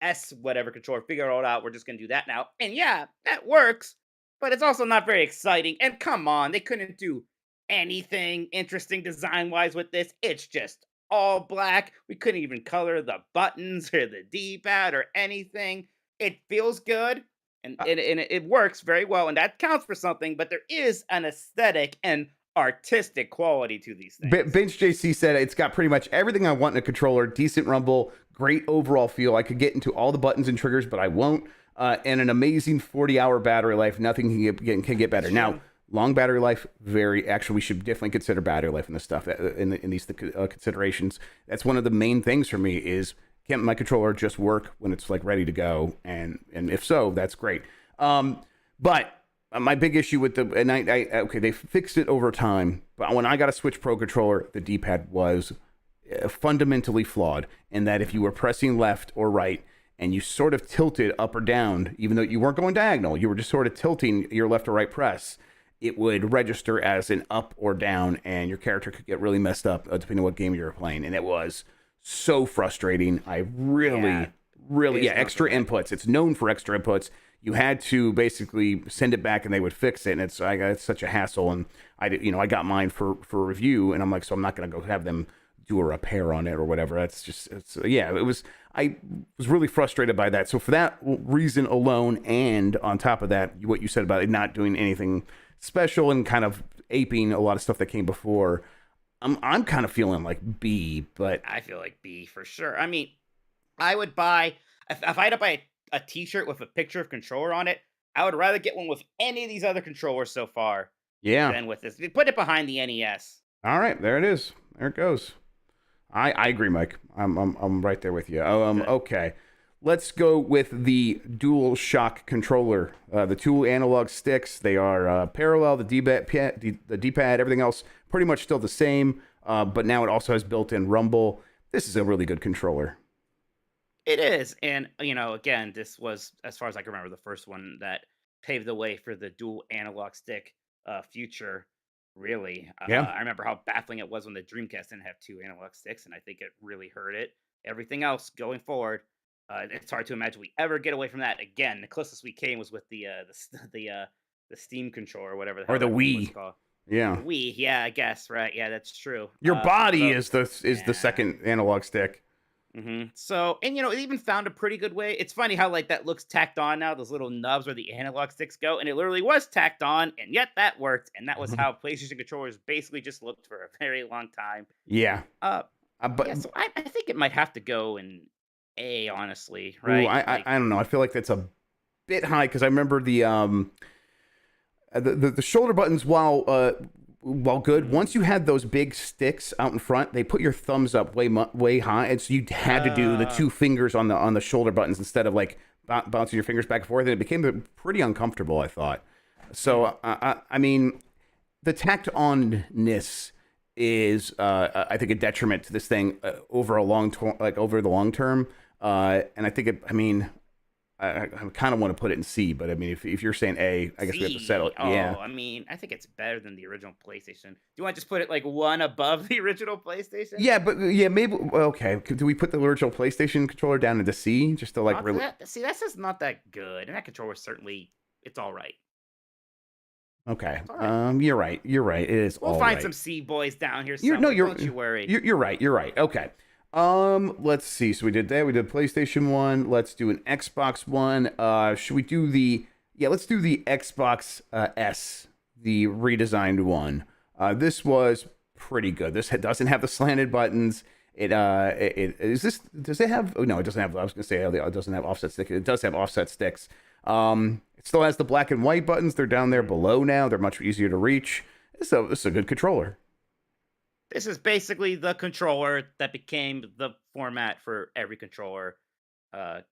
S whatever controller figured it all out. We're just going to do that now. And yeah, that works, but it's also not very exciting. And come on, they couldn't do anything interesting design-wise with this. It's just all black. We couldn't even color the buttons or the D-pad or anything. It feels good, and it works very well, and that counts for something, but there is an aesthetic and artistic quality to these things. Bench JC said it's got pretty much everything I want in a controller, decent rumble, great overall feel. I could get into all the buttons and triggers, but I won't, and an amazing 40-hour battery life. Nothing can get better. Now, long battery life, we should definitely consider battery life in this stuff, in these considerations. That's one of the main things for me is, can my controller just work when it's like ready to go? And if so, that's great. But my big issue with okay, they fixed it over time, but when I got a Switch Pro controller, the D-pad was fundamentally flawed in that if you were pressing left or right and you sort of tilted up or down, even though you weren't going diagonal, you were just sort of tilting your left or right press, it would register as an up or down, and your character could get really messed up depending on what game you were playing, and it was so frustrating. I really, extra inputs. It's known for extra inputs. You had to basically send it back and they would fix it. And it's such a hassle. And I got mine for review, and I'm like, so I'm not going to go have them do a repair on it or whatever. I was really frustrated by that. So for that reason alone, and on top of that, what you said about it not doing anything special and kind of aping a lot of stuff that came before, I'm kind of feeling like B, but I feel like B for sure. I mean, I would buy, if I had to buy a t-shirt with a picture of controller on it, I would rather get one with any of these other controllers so far than with this. Put it behind the NES. All right, there it is. There it goes. I agree, Mike. I'm right there with you. Okay. Let's go with the Dual Shock controller. The two analog sticks, they are parallel. The D-pad, everything else pretty much still the same, but now it also has built-in rumble. This is a really good controller. It is. And, again, this was, as far as I can remember, the first one that paved the way for the dual analog stick future, really. I remember how baffling it was when the Dreamcast didn't have two analog sticks, and I think it really hurt it. Everything else going forward, it's hard to imagine we ever get away from that again. The closest we came was with the Steam controller, whatever the hell or the that Wii. was called. Yeah. The Wii, yeah, I guess, right? Yeah, that's true. Your body is the second analog stick. Mm-hmm. So, and it even found a pretty good way. It's funny how that looks tacked on now, those little nubs where the analog sticks go, and it literally was tacked on, and yet that worked, and that was how PlayStation controllers basically just looked for a very long time. Yeah. But so I think it might have to go in A, honestly, right? Ooh, I don't know. I feel like that's a bit high because I remember the shoulder buttons, while good, once you had those big sticks out in front, they put your thumbs up way high, and so you had to do the two fingers on the shoulder buttons instead of bouncing your fingers back and forth, and it became pretty uncomfortable, I thought. So I mean, the tacked onness is I think a detriment to this thing over the long term, and I think I kind of want to put it in C, but I mean, if you're saying A, I guess we have to settle it. Yeah. I mean, I think it's better than the original PlayStation. Do you want to just put it one above the original PlayStation? Yeah, but maybe. Okay, do we put the original PlayStation controller down into C just to really? See, that's just not that good, and that controller it's all right. Okay. All right. You're right. It is. We'll find some C boys down here somewhere. Don't you worry. You're right. Okay. Let's see. So we did that. We did PlayStation 1. Let's do an Xbox One. Should we do let's do the Xbox S, the redesigned one. This was pretty good. This doesn't have the slanted buttons. Does it have? Oh, no, it doesn't have. I was going to say it doesn't have offset sticks. It does have offset sticks. It still has the black and white buttons. They're down there below now. They're much easier to reach. This is a good controller. This is basically the controller that became the format for every controller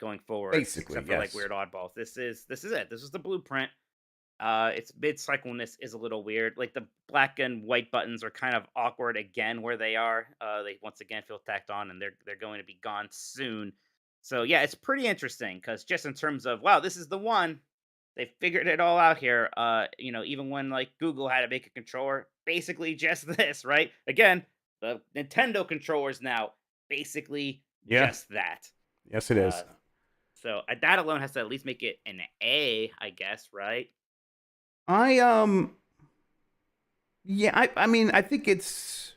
going forward. Basically, except for Weird Oddballs. This is it. This is the blueprint. Its mid-cycleness is a little weird. The black and white buttons are kind of awkward again where they are. They once again feel tacked on, and they're going to be gone soon. So yeah, it's pretty interesting because just in terms of this is the one. They figured it all out here. Even when Google had to make a controller, basically just this, right? Again, the Nintendo controllers now, basically just that. Yes, it is. So that alone has to at least make it an A, I guess, right? I mean, I think it's.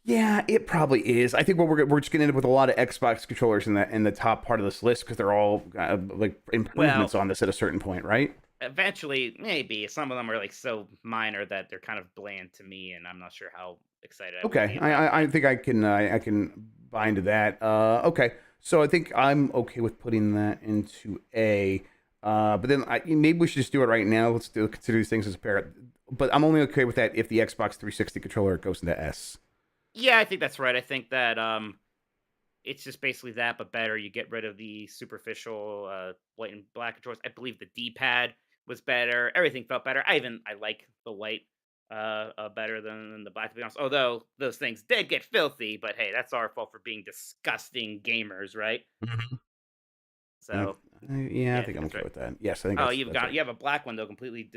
Yeah, it probably is. I think we're just going to end up with a lot of Xbox controllers in the top part of this list because they're all improvements on this at a certain point, right? Eventually, maybe some of them are so minor that they're kind of bland to me, and I'm not sure how excited. Okay, I think I can buy into that. Okay, so I think I'm okay with putting that into A. But then maybe we should just do it right now. Let's consider these things as a pair. But I'm only okay with that if the Xbox 360 controller goes into S. Yeah, I think that's right. I think that it's just basically that, but better. You get rid of the superficial white and black controls. I believe the D-pad was better. Everything felt better. I like the white better than the black, to be honest. Although those things did get filthy, but hey, that's our fault for being disgusting gamers, right? Mhm. Uh, So yeah, yeah, I I think think I'm that's okay right. with that. Yes, I think Oh, that's right. you have a black one though, completely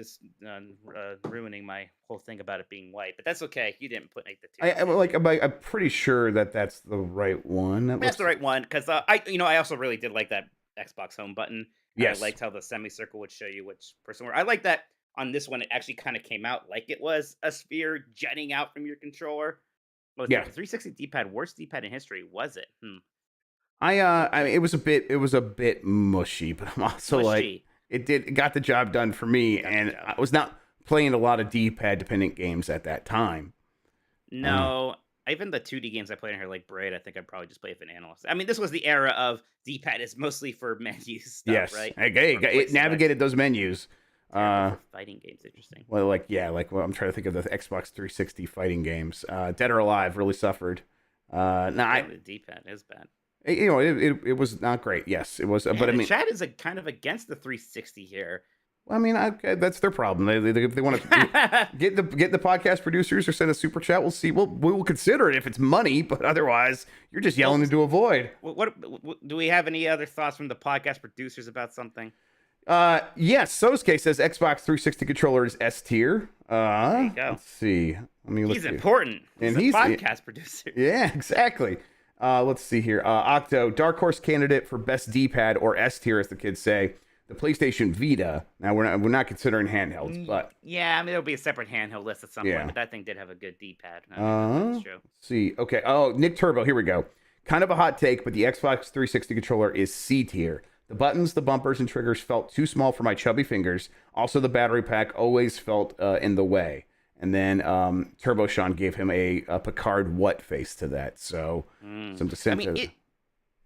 ruining my whole thing about it being white. But that's okay. You didn't put make the tier I'm list, did you? I'm pretty sure that that's the right one. That That's looks the right one because I also really did like that Xbox Home button, and I yes, liked how the semicircle would show you which person were. I like that on this one. It actually kind of came out like it was a sphere jutting out from your controller. Was the yeah. 360 D-pad worst D-pad in history? Was it? I mean, it was a bit mushy, but I'm also like, Mushy. it got the job done for me, It got the and job I done. was not playing a lot of D-pad dependent games at that time. Uh, No, even the 2D games I played in here, like Braid, I think I'd probably just play with an analyst. I mean, this was the era of D-pad is mostly for menu stuff, yes, right? hey, Or quick it select. navigated those menus. Terrible Uh, for fighting games. Interesting. well, I'm trying to think of the Xbox 360 fighting games. Dead or Alive really suffered. No, Yeah, the D-pad is bad. it was not great. Yes, it was. But Man, I the mean, chat is a kind of against the 360 here. okay, that's their problem. If they want to get the podcast producers or send a super chat, we'll see. We will consider it if it's money, but otherwise, you're just yelling Well, into a void. what do we have any other thoughts from the podcast producers about something? Yes, Sosuke says Xbox 360 controller is S tier. There you go. Let's see. Let me look He's here. important. He's And a he's podcast producer. yeah, exactly. Let's see here. Octo, dark horse candidate for best D-pad or S tier, as the kids say. The PlayStation Vita. Now we're not considering handhelds, but Yeah, I mean, there'll be a separate handheld list at some yeah. point, but that thing did have a good D-pad. That's true. Let's see. Okay. Oh, Nick Turbo. Here we go. Kind of a hot take, but the Xbox 360 controller is C tier. The buttons, the bumpers, and triggers felt too small for my chubby fingers. Also, the battery pack always felt in the way. And then Turbo Sean gave him a Picard what face to that. So some I dissent. mean,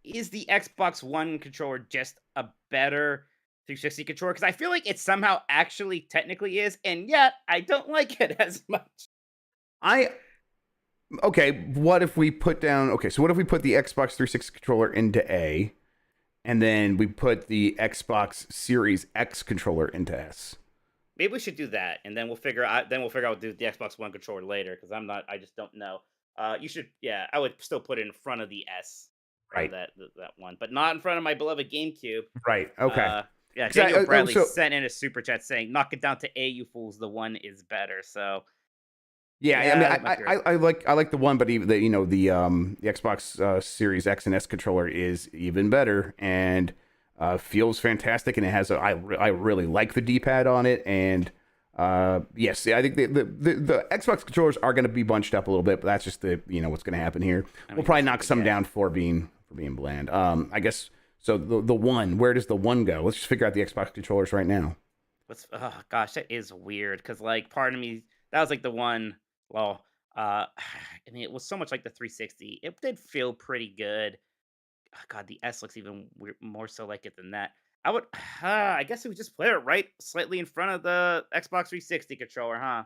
is the Xbox One controller just a better 360 controller? Because I feel like it somehow actually technically is, and yet I don't like it as much. I okay. What if we put down? Okay, so what if we put the Xbox 360 controller into A, and then we put the Xbox Series X controller into S? Maybe we should do that, and then we'll figure out. Then we'll figure out the Xbox One controller later, because I'm not. I just don't know. You should. Yeah, I would still put it in front of the S for Right. that one, but not in front of my beloved GameCube. Right. Okay. Yeah, 'Cause Daniel Bradley so sent in a super chat saying, "Knock it down to A, you fools. The one is better." So yeah, I mean, yeah, that might be right. I like the one, but even the Xbox Series X and S controller is even better and feels fantastic, and it has I really like the D-pad on it, and yes, I think the Xbox controllers are going to be bunched up a little bit, but that's just what's going to happen here. I We'll mean, probably knock some yeah. down for being bland. I guess so. The one, where does the one go? Let's just figure out the Xbox controllers right now. Oh gosh, that is weird because like part of me that was like the one. Well, I mean, it was so much like the 360. It did feel pretty good. God, the S looks even more so like it than that. I would, I guess we would just play it right slightly in front of the Xbox 360 controller, huh?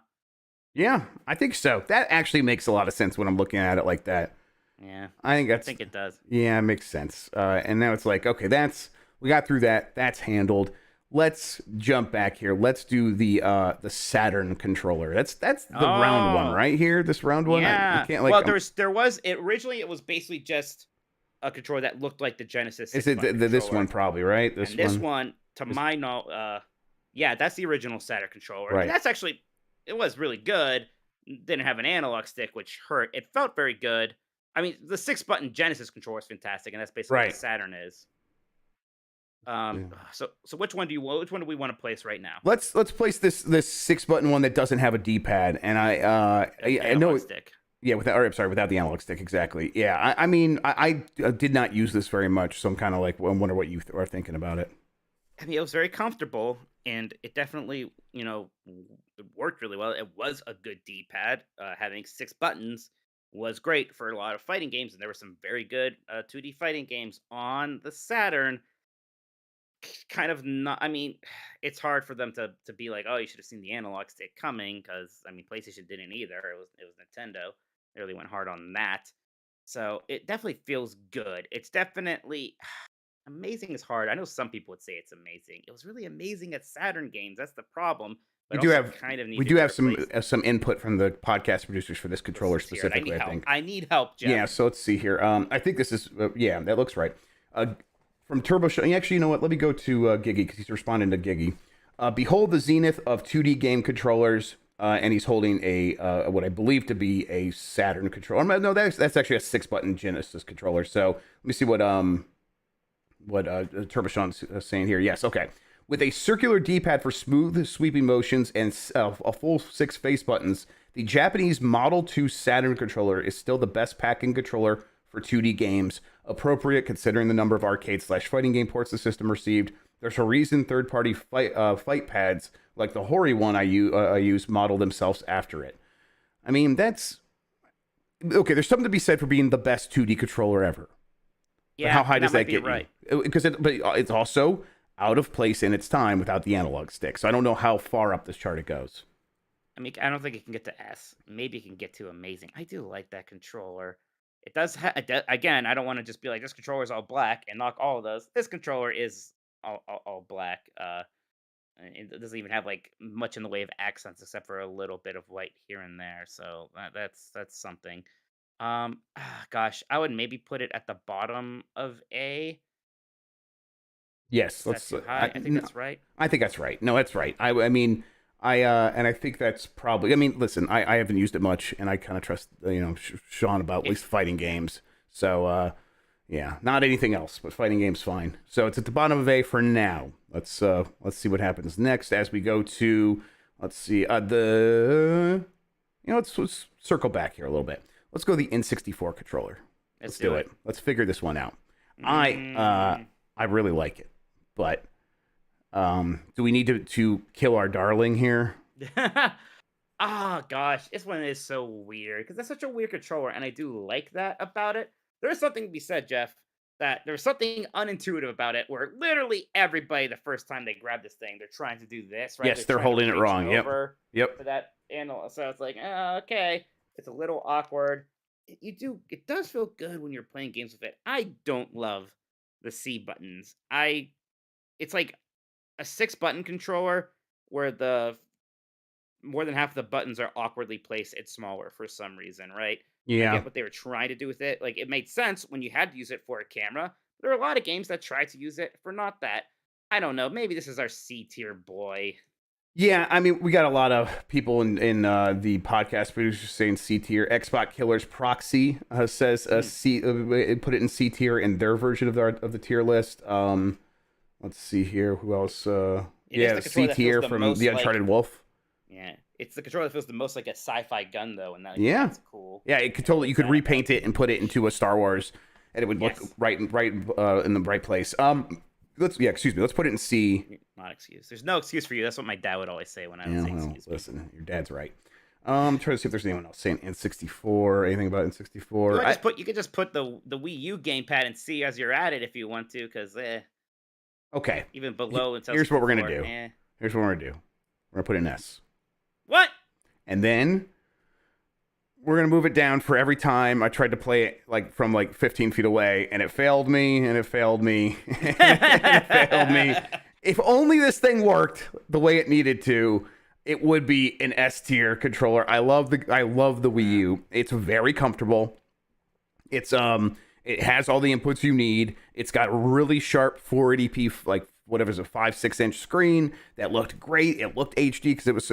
Yeah, I think so. That actually makes a lot of sense when I'm looking at it like that. Yeah, I think I that's think it does. yeah, it makes sense. And now it's like, okay, we got through that. That's handled. Let's jump back here. Let's do the Saturn controller. That's the round one Oh, right here. This round one. I yeah. can't like. Well, there was it originally. It was basically just a controller that looked like the Genesis Is 6 it button this controller. one probably right? This And this one. one, to my knowledge, yeah, that's the original Saturn controller, Right. and that's actually it was really good. Didn't have an analog stick, which hurt. It felt very good. I mean, the 6 button Genesis controller is fantastic, and that's basically what Right. the Saturn is. Yeah. So which one do we want to place right now? Let's place this 6-button one that doesn't have a D-pad, and I know Analog stick. yeah without the analog stick exactly. Yeah, I mean I did not use this very much, so I'm kind of like I wonder what you are thinking about it. I mean, it was very comfortable, and it definitely, it worked really well. It was a good D-pad. Having 6 buttons was great for a lot of fighting games, and there were some very good 2D fighting games on the Saturn. Kind of not. I mean, it's hard for them to be like, oh, you should have seen the analog stick coming, because I mean, PlayStation didn't either. It was Nintendo. They really went hard on that. So it definitely feels good. It's definitely amazing is hard. I know some people would say it's amazing. It was really amazing at Saturn games. That's the problem. We But do also have kind of need we to do be have replaced. some input from the podcast producers for this controller Let's hear it. I need specifically. I help. think. I need help, Jeff. Yeah. So let's see here. I think this is yeah, that looks right. From Turbo Show. Actually, you know what? Let me go to Giggy because he's responding to Giggy. Behold the zenith of 2D game controllers, and he's holding a what I believe to be a Saturn controller. No, that's actually a 6-button Genesis controller. So let me see what Turbo Sean's saying here. Yes, okay. With a circular D-pad for smooth sweeping motions and a full 6 face buttons, the Japanese Model 2 Saturn controller is still the best packing controller for 2D games, appropriate considering the number of arcade/fighting game ports the system received. There's a reason third-party fight pads like the Hori one I use model themselves after it. I mean, that's okay. There's something to be said for being the best 2D controller ever. Yeah, but how high does that might be get right. you? Because it's also out of place in its time without the analog stick. So I don't know how far up this chart it goes. I mean, I don't think it can get to S. Maybe it can get to amazing. I do like that controller. It does. Again, I don't want to just be like this controller is all black and knock all of those. This controller is all black. It doesn't even have like much in the way of accents except for a little bit of white here and there. So that's something. Gosh, I would maybe put it at the bottom of A. Yes, Is that let's. too high? I think that's right. I think that's right. No, that's right. I mean, and I think that's probably. I mean, listen, I haven't used it much, and I kind of trust Sean about at least fighting games. So yeah, not anything else, but fighting games fine. So it's at the bottom of A for now. Let's see what happens next as we go to. Let's see let's circle back here a little bit. Let's go to the N64 controller. Let's do it. Let's figure this one out. I really like it, but do we need to kill our darling here? Oh gosh, this one is so weird because that's such a weird controller, and I do like that about it. There's something to be said, Jeff, that there's something unintuitive about it where literally everybody, the first time they grab this thing, they're trying to do this, right? Yes, they're holding it wrong. Yep. To that handle. So it's like, okay, it's a little awkward. It does feel good when you're playing games with it. I don't love the C buttons. It's like a 6-button controller where the more than half of the buttons are awkwardly placed. It's smaller for some reason, right? Yeah. I get what they were trying to do with it. Like, it made sense when you had to use it for a camera. There are a lot of games that try to use it for not that. I don't know. Maybe this is our C tier boy. Yeah, I mean, we got a lot of people in the podcast producers saying C tier. Xbox Killers Proxy says C. Put it in C tier in their version of the tier list. Let's see here. Who else? C tier from the Uncharted Wolf. Yeah, it's the controller that feels the most like a sci-fi gun, though, and that's cool. Yeah, it could totally. You could repaint it and put it into a Star Wars, and it would look right in the right place. Let's put it in C. Not excuse. There's no excuse for you. That's what my dad would always say when I would say excuse. Listen, your dad's right. Trying to see if there's anyone else saying N64. Anything about N64? You could just put the Wii U gamepad in C as you're at it if you want to, because okay. Even below. Here's what we're gonna do. Here's what we're gonna do. We're gonna put in S. What? And then we're gonna move it down for every time I tried to play it from 15 feet away, and it failed me, and it failed me, and it failed me. If only this thing worked the way it needed to, it would be an S tier controller. I love the Wii U. It's very comfortable. It's it has all the inputs you need. It's got really sharp 480p whatever is a 5-6 inch screen that looked great. It looked HD because it was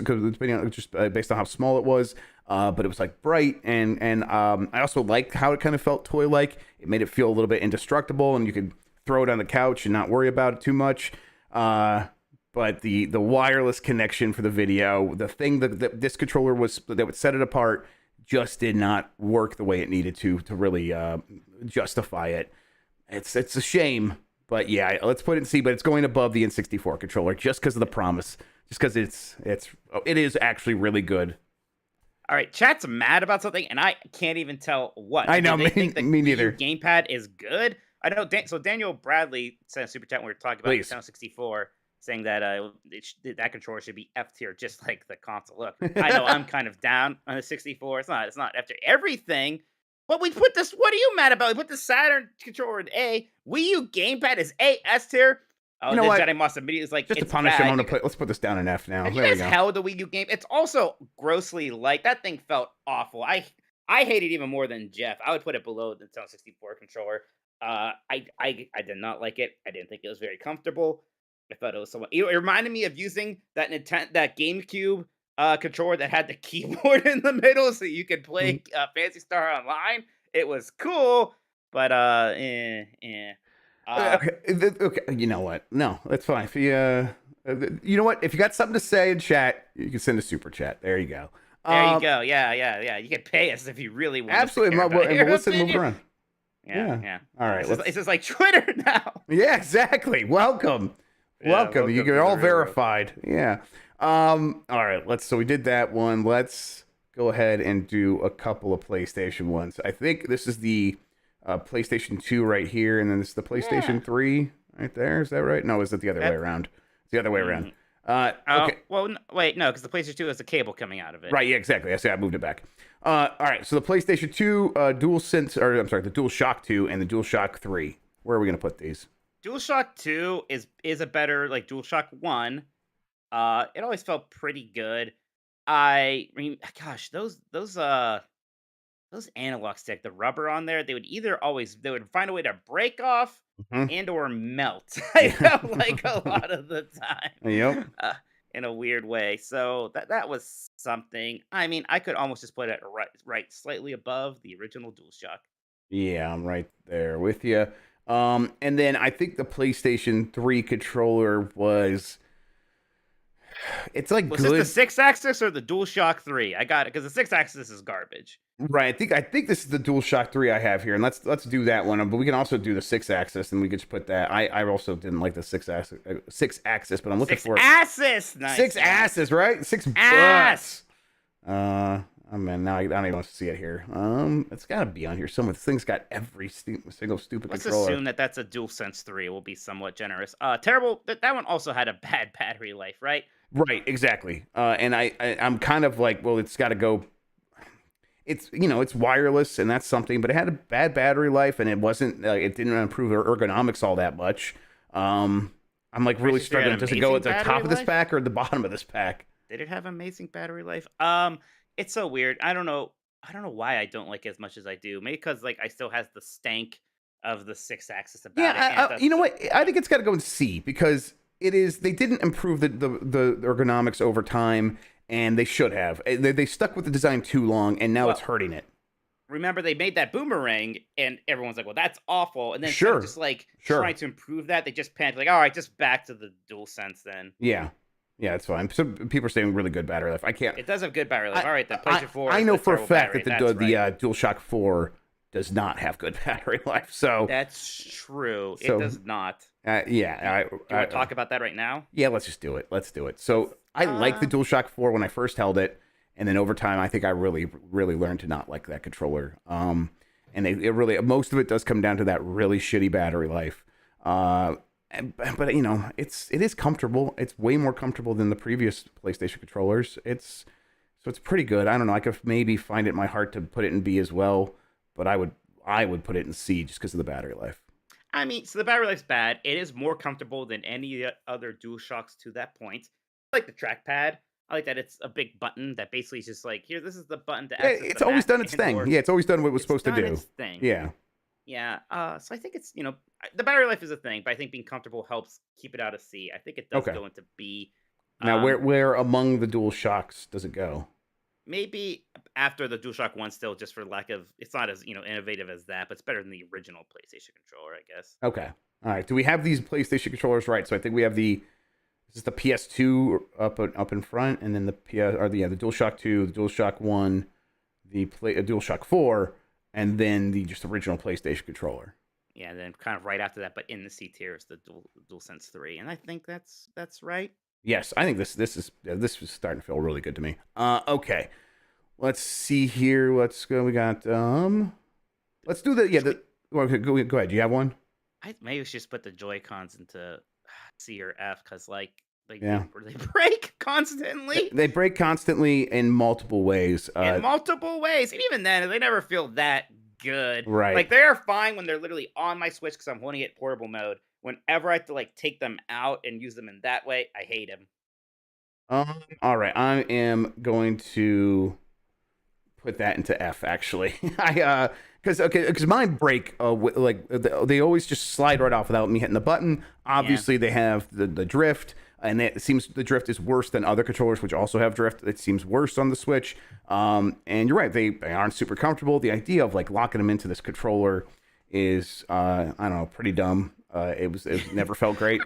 just based on how small it was. But it was bright and I also liked how it kind of felt toy like. It made it feel a little bit indestructible, and you could throw it on the couch and not worry about it too much. But the wireless connection for the video, the thing that this controller that would set it apart, just did not work the way it needed to really justify it. It's a shame. But yeah, let's put it in C, but it's going above the N64 controller just because of the promise. Just because it is actually really good. All right, chat's mad about something, and I can't even tell what. I know, they think the me neither. Gamepad is good. I know. So Daniel Bradley sent a super chat when we were talking about the Nintendo 64, saying that that controller should be F tier, just like the console. Look, I know I'm kind of down on the 64. It's not F tier. Everything But we put this. What are you mad about? We put the Saturn controller in A. Wii U gamepad is A S tier. Oh, You know the what? Jedi Moss immediately is like, Just to it's punish him, bad. I'm gonna let's put this down in F now. Have you There we guys go. held the Wii U game? It's also grossly light. That thing felt awful. I hate it even more than Jeff. I would put it below the Nintendo 64 controller. I did not like it. I didn't think it was very comfortable. I thought it was somewhat. It reminded me of using that GameCube controller that had the keyboard in the middle, so you could play Fantasy Star Online. It was cool, but Okay, you know what? No, that's fine. If you know what? If you got something to say in chat, you can send a super chat. There you go. There you go. Yeah. You can pay us if you really want. Absolutely. To care about your Melissa, move opinion. around. Yeah. All right. It's just like Twitter now. Yeah, exactly. Welcome. Welcome. You get all verified. Yeah. All right. So we did that one. Let's go ahead and do a couple of PlayStation ones. I think this is the PlayStation 2 right here, and then this is the PlayStation 3 right there. Is that right? No, is it the other way around? It's the other way around. Okay. Well, wait, no, because the PlayStation 2 has a cable coming out of it. Right, yeah, exactly. I see. I moved it back. All right, so the PlayStation 2, the DualShock 2 and the DualShock 3. Where are we going to put these? DualShock 2 is a better, like, DualShock 1. It always felt pretty good. I mean, gosh, those analog stick, the rubber on there, they would find a way to break off and or melt. I felt like a lot of the time. Yep. In a weird way. So that was something. I mean, I could almost just put it right slightly above the original DualShock. Yeah, I'm right there with you. And then I think the PlayStation 3 controller was... It's like Was good. this the 6-axis or the DualShock 3? I got it because the 6-axis is garbage. Right. I think this is the DualShock 3 I have here, and let's do that one. But we can also do the 6-axis, and we could just put that. I also didn't like the 6-axis, but I'm looking for Six-axis. Nice. 6 asses, right? 6 ass. butts. Oh man, now I don't even want to see it here. It's got to be on here somewhere. This thing's got every single stupid Let's controller. assume that that's a DualSense 3. We'll be somewhat generous. Terrible. That one also had a bad battery life, right? Right, exactly. And I'm kind of like, well, it's got to go. It's it's wireless and that's something, but it had a bad battery life and it wasn't. It didn't improve their ergonomics all that much. I'm like really struggling. Does it go at the top of this pack or the bottom of this pack? Did it have amazing battery life? It's so weird. I don't know why I don't like it as much as I do. Maybe because like I still has the stank of the 6-axis about it. Yeah, you know what? I think it's got to go in C because it is. They didn't improve the ergonomics over time, and they should have. They stuck with the design too long, and now it's hurting it. Remember, they made that boomerang, and everyone's like, "Well, that's awful." And then just like trying to improve that, they just panicked, like, "All right, just back to the DualSense then." Yeah, it's fine. Some people are saying really good battery life. I can't. It does have good battery life. All right, then PlayStation 4. I know for a fact that the DualShock 4 does not have good battery life. So that's true. It does not. Yeah. Do you want to talk about that right now? Yeah, let's just do it. Let's do it. So I liked the DualShock 4 when I first held it, and then over time, I think I really, really learned to not like that controller. And it really, most of it does come down to that really shitty battery life. But it is comfortable. It's way more comfortable than the previous PlayStation controllers. It's pretty good. I don't know. I could maybe find it in my heart to put it in B as well, but I would put it in C just because of the battery life. I mean, so the battery life's bad. It is more comfortable than any other DualShocks to that point. I like the trackpad. I like that it's a big button that basically is just like, here, this is the button to access. It's always done its thing. Yeah, it's always done what it was supposed to do. Its thing. Yeah. Yeah. So I think it's, the battery life is a thing, but I think being comfortable helps keep it out of C. I think it does go into B. Now, where among the DualShocks does it go? Maybe after the DualShock 1 still, just for lack of, it's not as, innovative as that, but it's better than the original PlayStation controller, I guess. Okay. All right. Do we have these PlayStation controllers right? So I think we have this is the PS2 up in front, and then the DualShock 2, the DualShock 1, the DualShock 4, and then the just original PlayStation controller. Yeah, and then kind of right after that, but in the C tier is the DualSense 3, and I think that's right. Yes, I think this is starting to feel really good to me. Okay, let's see here. Let's go. We got let's do the Okay, go ahead. Do you have one? Maybe we should just put the Joy-Cons into C or F because they break constantly. They break constantly in multiple ways. And even then, they never feel that good. Right. Like they're fine when they're literally on my Switch because I'm holding it portable mode. Whenever I have to like take them out and use them in that way, I hate them. All right. I am going to put that into F. Actually, because mine break. They always just slide right off without me hitting the button. Obviously, they have the drift, and it seems the drift is worse than other controllers, which also have drift. It seems worse on the Switch. And you're right; they aren't super comfortable. The idea of like locking them into this controller is, I don't know, pretty dumb. It never felt great.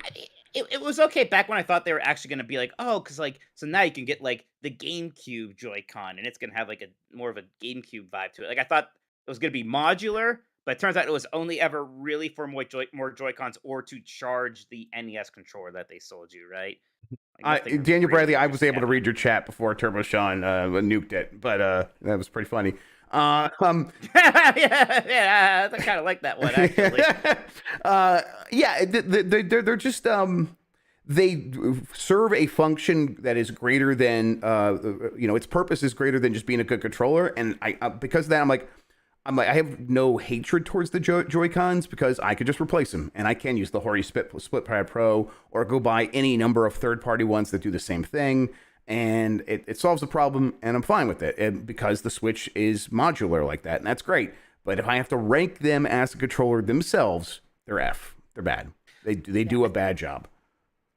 It was okay back when I thought they were actually going to be like, oh, because like, so now you can get like the GameCube Joy-Con and it's going to have like a more of a GameCube vibe to it. Like I thought it was going to be modular, but it turns out it was only ever really for more Joy-Cons or to charge the NES controller that they sold you, right? Like, Daniel really Bradley, I was able to happened. read your chat before Turbo Sean nuked it, but that was pretty funny. Yeah, I kind of like that one actually. Yeah, they're just they serve a function that is greater than its purpose is greater than just being a good controller, and I because of that I'm like I have no hatred towards the Joy-Cons because I could just replace them, and I can use the Hori Split Pad Pro or go buy any number of third-party ones that do the same thing. And it solves the problem, and I'm fine with it because the Switch is modular like that, and that's great. But if I have to rank them as a controller themselves, they're F. They're bad. They do a bad job.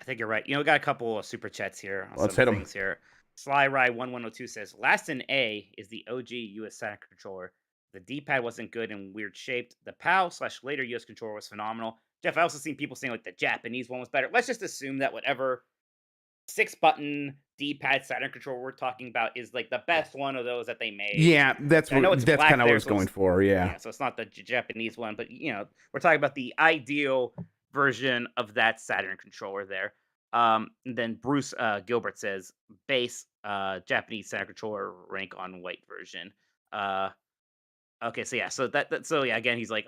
I think you're right. We got a couple of super chats here on Let's some hit 'em. things here. Sly Rye 1102 says, "Last in A is the OG US Senate controller. The D-pad wasn't good and weird shaped. The PAL/later US controller was phenomenal." Jeff, I also seen people saying like the Japanese one was better. Let's just assume that whatever 6-button D-pad Saturn controller we're talking about is like the best one of those that they made. Yeah, that's I know what it's that's black kind of what I there, was so going it's- for. Yeah. Yeah, so it's not the Japanese one, but we're talking about the ideal version of that Saturn controller there. And then Bruce Gilbert says base Japanese Saturn controller rank on white version. Okay, so yeah, so yeah, again, he's like,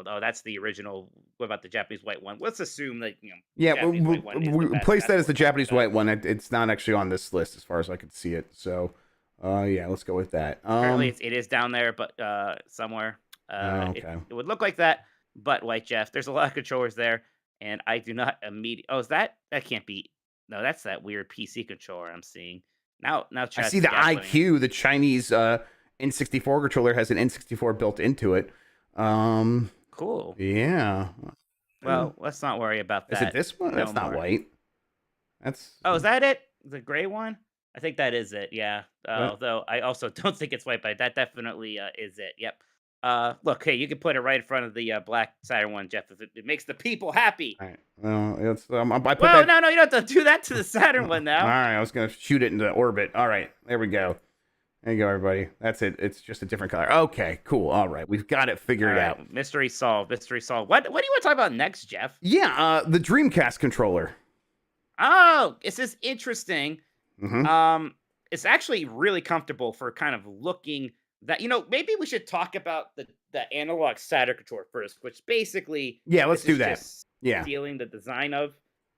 oh, that's the original. What about the Japanese white one? Let's assume that Yeah, Japanese white one is the we best. place That's that what as the we're talking Japanese about. white one. It's not actually on this list as far as I could see it. So, yeah, let's go with that. Apparently, it is down there, but somewhere. Okay. It would look like that, but white Jeff. There's a lot of controllers there, and I do not immediately. Oh, is that can't be? No, that's that weird PC controller I'm seeing. Now, I chat's see the gaslighting me. IQ, the Chinese N64 controller has an N64 built into it. Cool. Yeah. Well, let's not worry about Is that. it this one? no That's not more. white. That's Oh, is that it? The gray one? I think that is it. Yeah. What? Although I also don't think it's white, but that definitely is it. Yep. Look, hey, you can put it right in front of the black Saturn one, Jeff. If it makes the people happy. all right. Well, it's I put Well, that. no, you don't have to do that to the Saturn one All now. right, I was gonna shoot it into orbit. All right, there we go. There you go, everybody. That's it. It's just a different color. Okay, cool. All right, we've got it figured All right, out. mystery solved. Mystery solved. What do you want to talk about next, Jeff? Yeah, the Dreamcast controller. Oh, this is interesting. Mm-hmm. It's actually really comfortable for kind of looking that maybe we should talk about the analog Saturn controller first, which basically Yeah, let's this do is that. just Yeah. stealing the design of.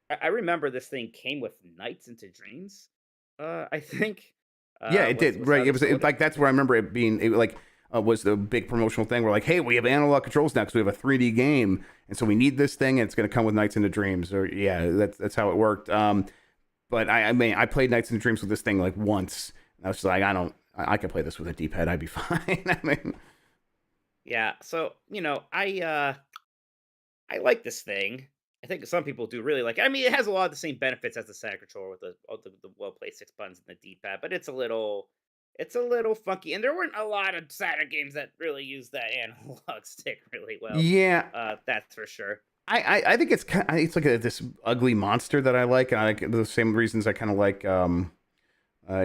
I remember this thing came with Nights into Dreams. I think. Yeah, it did. was Right. how It they was sold it. like that's where I remember it being. It was the big promotional thing. We're like, hey, we have analog controls now because we have a 3D game, and so we need this thing, and it's going to come with Nights into Dreams. Or yeah, that's how it worked. But I mean, I played Nights into Dreams with this thing like once. And I was just like, I can play this with a D-pad. I'd be fine. I mean, Yeah, so I like this thing. I think some people do really like it. I mean, it has a lot of the same benefits as the Saturn controller with the well-placed 6 buttons and the D-pad, but it's a little funky. And there weren't a lot of Saturn games that really use that analog stick really well. yeah, That's for sure. I think it's it's like this ugly monster that I like, and I like the same reasons I kind of like. I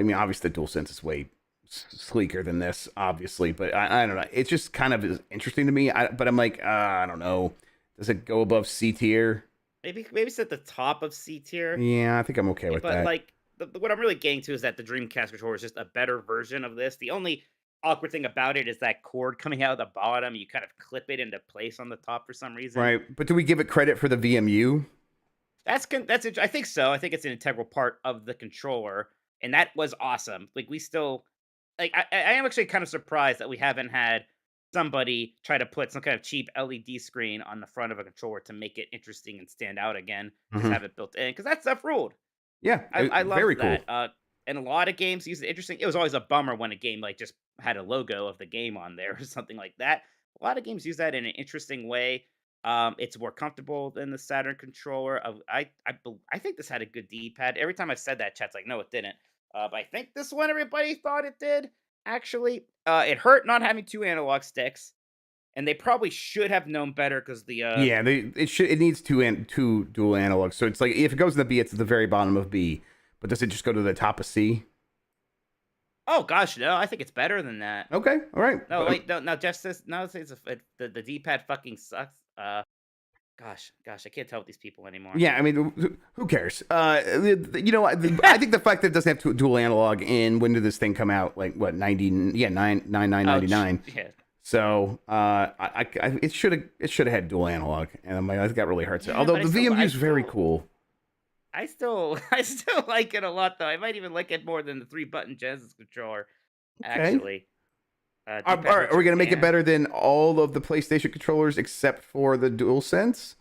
mean, obviously, the DualSense is way sleeker than this, obviously, but I don't know. It's just kind of is interesting to me. But I'm like, I don't know. Does it go above C tier? Maybe it's at the top of C tier. Yeah, I think I'm okay with But that. like what I'm really getting to is that the Dreamcast controller is just a better version of this. The only awkward thing about it is that cord coming out of the bottom. You kind of clip it into place on the top for some reason. Right, but do we give it credit for the VMU? That's I think so. I think it's an integral part of the controller, and that was awesome. Like we still, like I am actually kind of surprised that we haven't had somebody try to put some kind of cheap LED screen on the front of a controller to make it interesting and stand out again. Just Mhm. have it built in because that stuff ruled. Yeah, I love very cool. that. And a lot of games use it interesting. It was always a bummer when a game like just had a logo of the game on there or something like that. A lot of games use that in an interesting way. It's more comfortable than the Saturn controller. I think this had a good D-pad. Every time I said that, chat's like, no, it didn't. But I think this one everybody thought it did. Actually, it hurt not having two analog sticks, and they probably should have known better because the Yeah, it needs two dual analogs. So it's like if it goes to the B, it's at the very bottom of B. But does it just go to the top of C? oh gosh, no, I think it's better than that. Okay, all right. No, wait, no, just this. No, the D-pad fucking sucks. Gosh, I can't tell with these people anymore. Yeah, I mean, who cares? You know, I think the fact that it doesn't have dual analog in when did this thing come out? Like what, 99. Yeah. So it should have had dual analog, and I'm like, that got really hurts. Yeah, Although but the VMU is very cool. I still like it a lot though. I might even like it more than the 3-button Genesis controller. Okay. Actually, Are we gonna make it better than all of the PlayStation controllers except for the DualSense?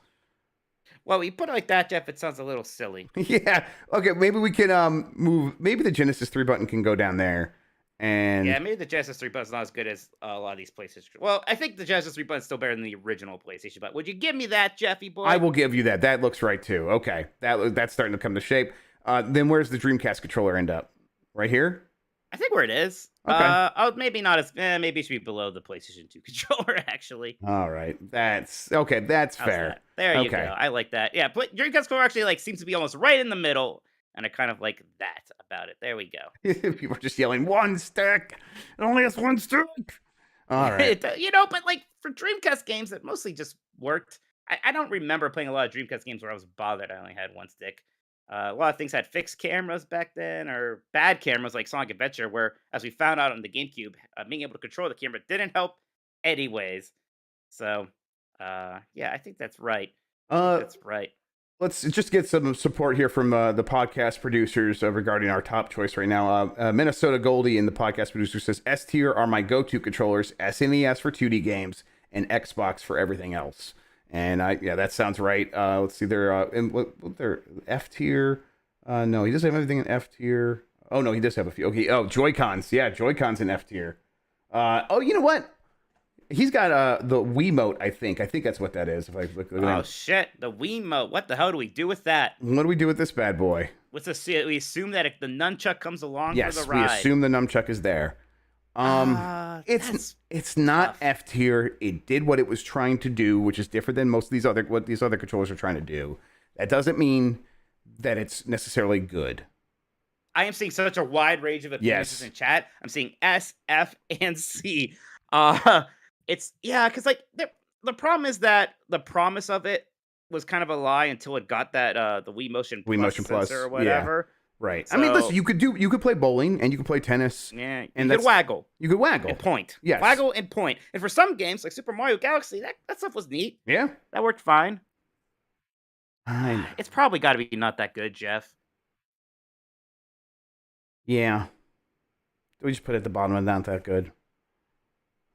Well, you put it like that, Jeff. It sounds a little silly. Yeah. Okay. Maybe we can move. Maybe the Genesis 3-button can go down there. And Yeah, maybe the Genesis 3 button's not as good as a lot of these PlayStation. Well, I think the Genesis 3 button's still better than the original PlayStation button. Would you give me that, Jeffy boy? I will give you that. That looks right too. Okay, that's starting to come to shape. Then where's the Dreamcast controller end up? Right here. I think where it is. Okay. Oh, maybe not as. Maybe it should be below the PlayStation 2 controller. Actually, All right. That's okay. That's how's fair. that? There you Okay. go. I like that. Yeah, but Dreamcast controller actually like seems to be almost right in the middle, and I kind of like that about it. There we go. People are just yelling one stick. It only has one stick. All right. But like for Dreamcast games, it mostly just worked. I don't remember playing a lot of Dreamcast games where I was bothered I only had one stick. A lot of things had fixed cameras back then, or bad cameras like Sonic Adventure, where, as we found out on the GameCube, being able to control the camera didn't help anyways. So, yeah, I think that's right. That's right. Let's just get some support here from the podcast producers regarding our top choice right now. Minnesota Goldie in the podcast producer says, S tier are my go-to controllers, SNES for 2D games, and Xbox for everything else. And that sounds right. Let's see, they're F tier. No, he doesn't have everything in F tier. Oh no, he does have a few. Okay, Joy-Cons. Yeah, Joy-Cons in F tier. You know what? He's got the Wiimote, I think. I think that's what that is. If I look Oh shit, the Wiimote. What the hell do we do with that? What do we do with this bad boy? We assume that if the nunchuck comes along for Yes, the we ride. assume the nunchuck is there. It's not tough. F tier. It did what it was trying to do, which is different than most of what these other controllers are trying to do. That doesn't mean that it's necessarily good. I am seeing such a wide range of opinions in chat. I'm seeing S, F, and C. Because like the problem is that the promise of it was kind of a lie until it got that the Wii Motion Plus, sensor or whatever. Yeah, right. I mean, listen, So- you could play bowling and you could play tennis. Yeah, And you could that's- waggle You could waggle. and point. Yes. Waggle and point. And for some games like Super Mario Galaxy, that stuff was neat. Yeah. That worked fine. I It's probably got to be not that good, Jeff. Yeah. We just put it at the bottom and not that good.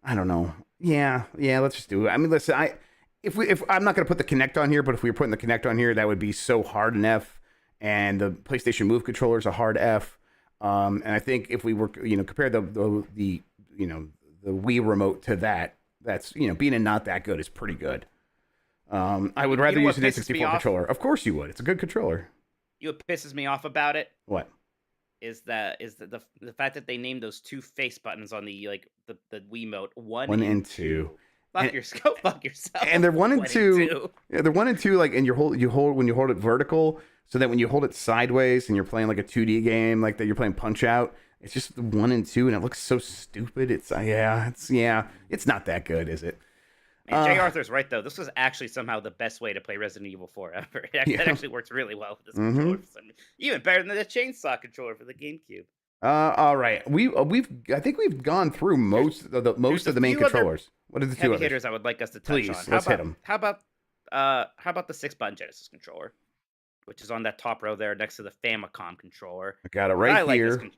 I don't know. Yeah, let's just do it. I mean, listen, if I'm not gonna put the Kinect on here, but if we were putting the Kinect on here, that would be so hard an F, and the PlayStation Move controller is a hard F. And I think if we were, compare the Wii remote to that's being a not that good is pretty good. I would rather know use what an pisses me N64 off? controller. Of course you would. It's a good controller. What pisses me off about it What? is the fact that they named those two face buttons on the Wiimote one One and and two. And- Go fuck yourself. And they're one and One two. Yeah, they're 1 and 2. Like, and you hold when you hold it vertical, so that when you hold it sideways and you're playing like a 2D game, like that you're playing Punch Out, it's just 1 and 2, and it looks so stupid. It's not that good, is it? Man, Jay Arthur's right though. This was actually somehow the best way to play Resident Evil 4 ever. It actually works really well with this controller. For some reason. Even better than the chainsaw controller for the GameCube. All right. I think we've gone through most of the main few other controllers. What are the two Heavy others? hitters I would like us to touch Please, on. let's hit 'em. How about the 6-button Genesis controller, which is on that top row there next to the Famicom controller? I got it I right like this here.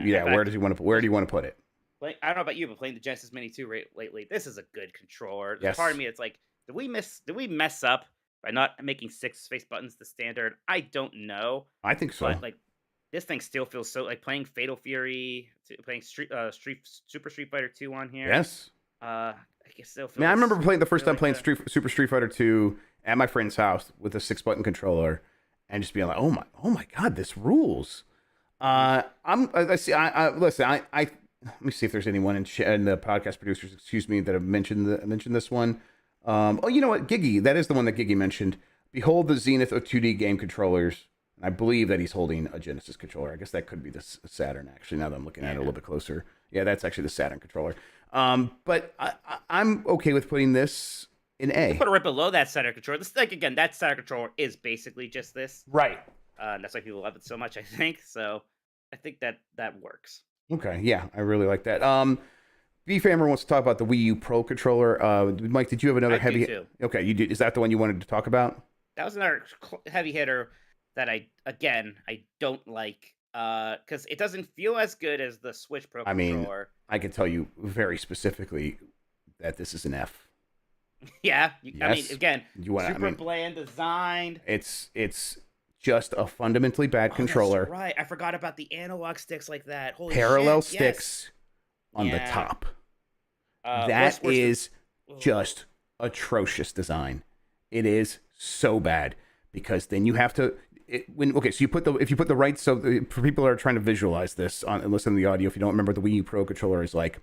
yeah. Where do you want to put it? I don't know about you, but playing the Genesis Mini 2 lately, this is a good controller. Yes. Part of me, it's like, did we mess up by not making 6 space buttons the standard? I don't know, I think so. but like this thing still feels so like playing Fatal Fury, playing Super Street Fighter 2 on here. Yes. I guess still feels. Man, I remember playing the first time really playing Super Street Fighter 2 at my friend's house with a 6-button controller, and just being like, oh my god, this rules. Listen. Let me see if there's anyone in the podcast producers, excuse me, that have mentioned this one. Oh, you know what, Giggy, that is the one that Giggy mentioned. Behold the Zenith of 2D game controllers. And I believe that he's holding a Genesis controller. I guess that could be the Saturn, actually, now that I'm looking at it a little bit closer. Yeah, that's actually the Saturn controller. But I'm okay with putting this in A. put it right below that Saturn controller. This, like, again, that Saturn controller is basically just this. Right. That's why people love it so much, I think. So I think that works. Okay, yeah, I really like that. Beef Hammer wants to talk about the Wii U Pro controller. Mike, did you have another I heavy? do too. Okay, you did. Is that the one you wanted to talk about? That was another heavy hitter that I don't like because it doesn't feel as good as the Switch Pro controller. I can tell you very specifically that this is an F. Yeah, Yes. I mean, again, super bland designed. It's just a fundamentally bad controller. That's right, I forgot about the analog sticks like that. Holy Parallel shit, sticks on the top. That worse is just atrocious design. It is so bad because then you have to. So if you put the right, for people that are trying to visualize this and listen to the audio, if you don't remember, the Wii U Pro controller is like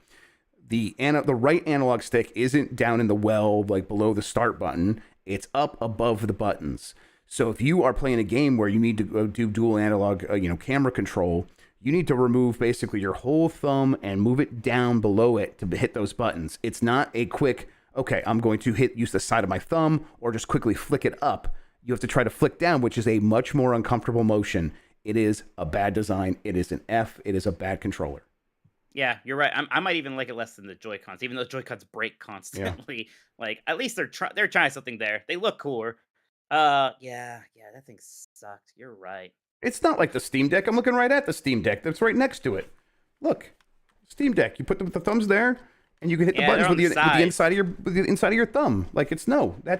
the right analog stick isn't down in the well, like below the start button. It's up above the buttons. So if you are playing a game where you need to do dual analog, camera control, you need to remove basically your whole thumb and move it down below it to hit those buttons. It's not a quick, okay, I'm going to use the side of my thumb or just quickly flick it up. You have to try to flick down, which is a much more uncomfortable motion. It is a bad design. It is an F. It is a bad controller. Yeah, you're right. I might even like it less than the Joy-Cons, even though the Joy-Cons break constantly. Yeah. Like, at least they're trying something there. They look cooler. Yeah, that thing sucked. You're right. It's not like the Steam Deck. I'm looking right at the Steam Deck. That's right next to it. Look, Steam Deck. You put the thumbs there, and you can hit the buttons with the inside of your thumb. Like, that's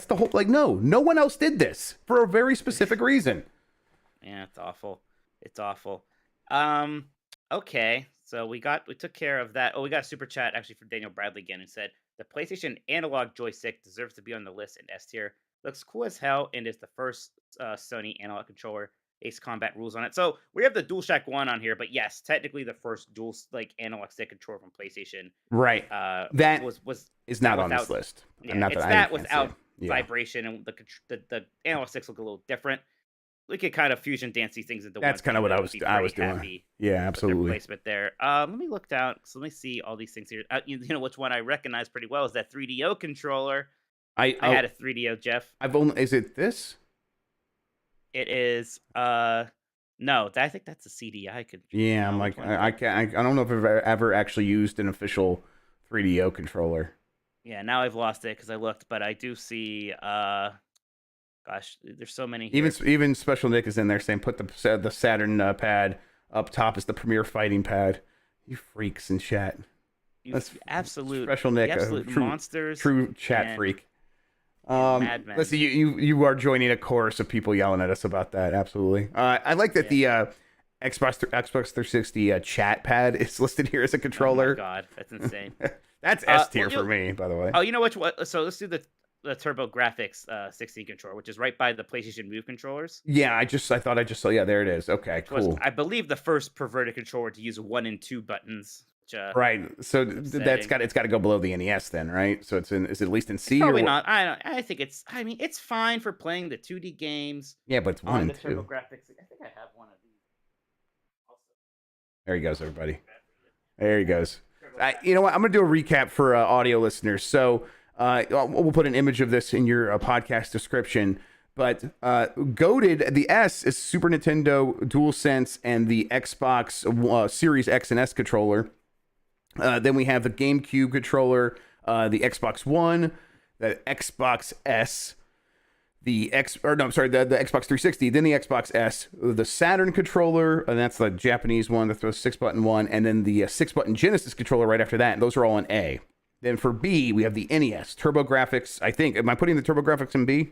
the whole. Like, no one else did this for a very specific reason. Yeah, it's awful. It's awful. Okay, so we took care of that. Oh, we got a super chat actually from Daniel Bradley again, who said the PlayStation analog joystick deserves to be on the list in S tier. Looks cool as hell and is the first Sony analog controller. Ace Combat rules on it. So we have the DualShock 1 on here, but yes, technically the first dual analog stick controller from PlayStation. Right. That is not on this list. Yeah, it's that without vibration, and the analog sticks look a little different. We could kind of fusion dance these things into one. That's kind of what I was doing. Yeah, absolutely. Placement there. Let me look down. So let me see all these things here. You know which one I recognize pretty well is that 3DO controller. I had a 3DO, Jeff. Is it this? It is. No, I think that's a CDI controller. Yeah, I'm like, I don't know if I've ever actually used an official 3DO controller. Yeah, now I've lost it because I looked, but I do see. Gosh, there's so many. Even Special Nick is in there saying put the Saturn pad up top as the Premier Fighting pad. You freaks in chat. That's absolute Special Nick, absolute monsters, true chat freak. Let's see, you are joining a chorus of people yelling at us about that. Absolutely. I like that the Xbox 360 chat pad is listed here as a controller. Oh my god, that's insane. That's S tier for me, by the way. Oh, you know what? So let's do the Turbo Graphics 16 controller, which is right by the PlayStation Move controllers. Yeah, I thought I just saw. Yeah, there it is. Okay, cool. I believe the first perverted controller to use 1 and 2 buttons. Right. So it's got to go below the NES then, right? So is it at least in C? Probably not. I think it's. I mean, it's fine for playing the 2D games. Yeah, but it's 1 and 2. Turbo Graphics. I think I have one of these. Also. There he goes, everybody. There he goes. You know what? I'm gonna do a recap for audio listeners. So we'll put an image of this in your podcast description. But goated, the S is Super Nintendo DualSense and the Xbox Series X and S controller. Then we have the GameCube controller, the Xbox One, the Xbox S, the Xbox 360, then the Xbox S, the Saturn controller, and that's the Japanese one, the 6-button one, and then the 6-button Genesis controller right after that. And those are all in A. Then for B, we have the NES, TurboGrafx. I think, am I putting the TurboGrafx in B?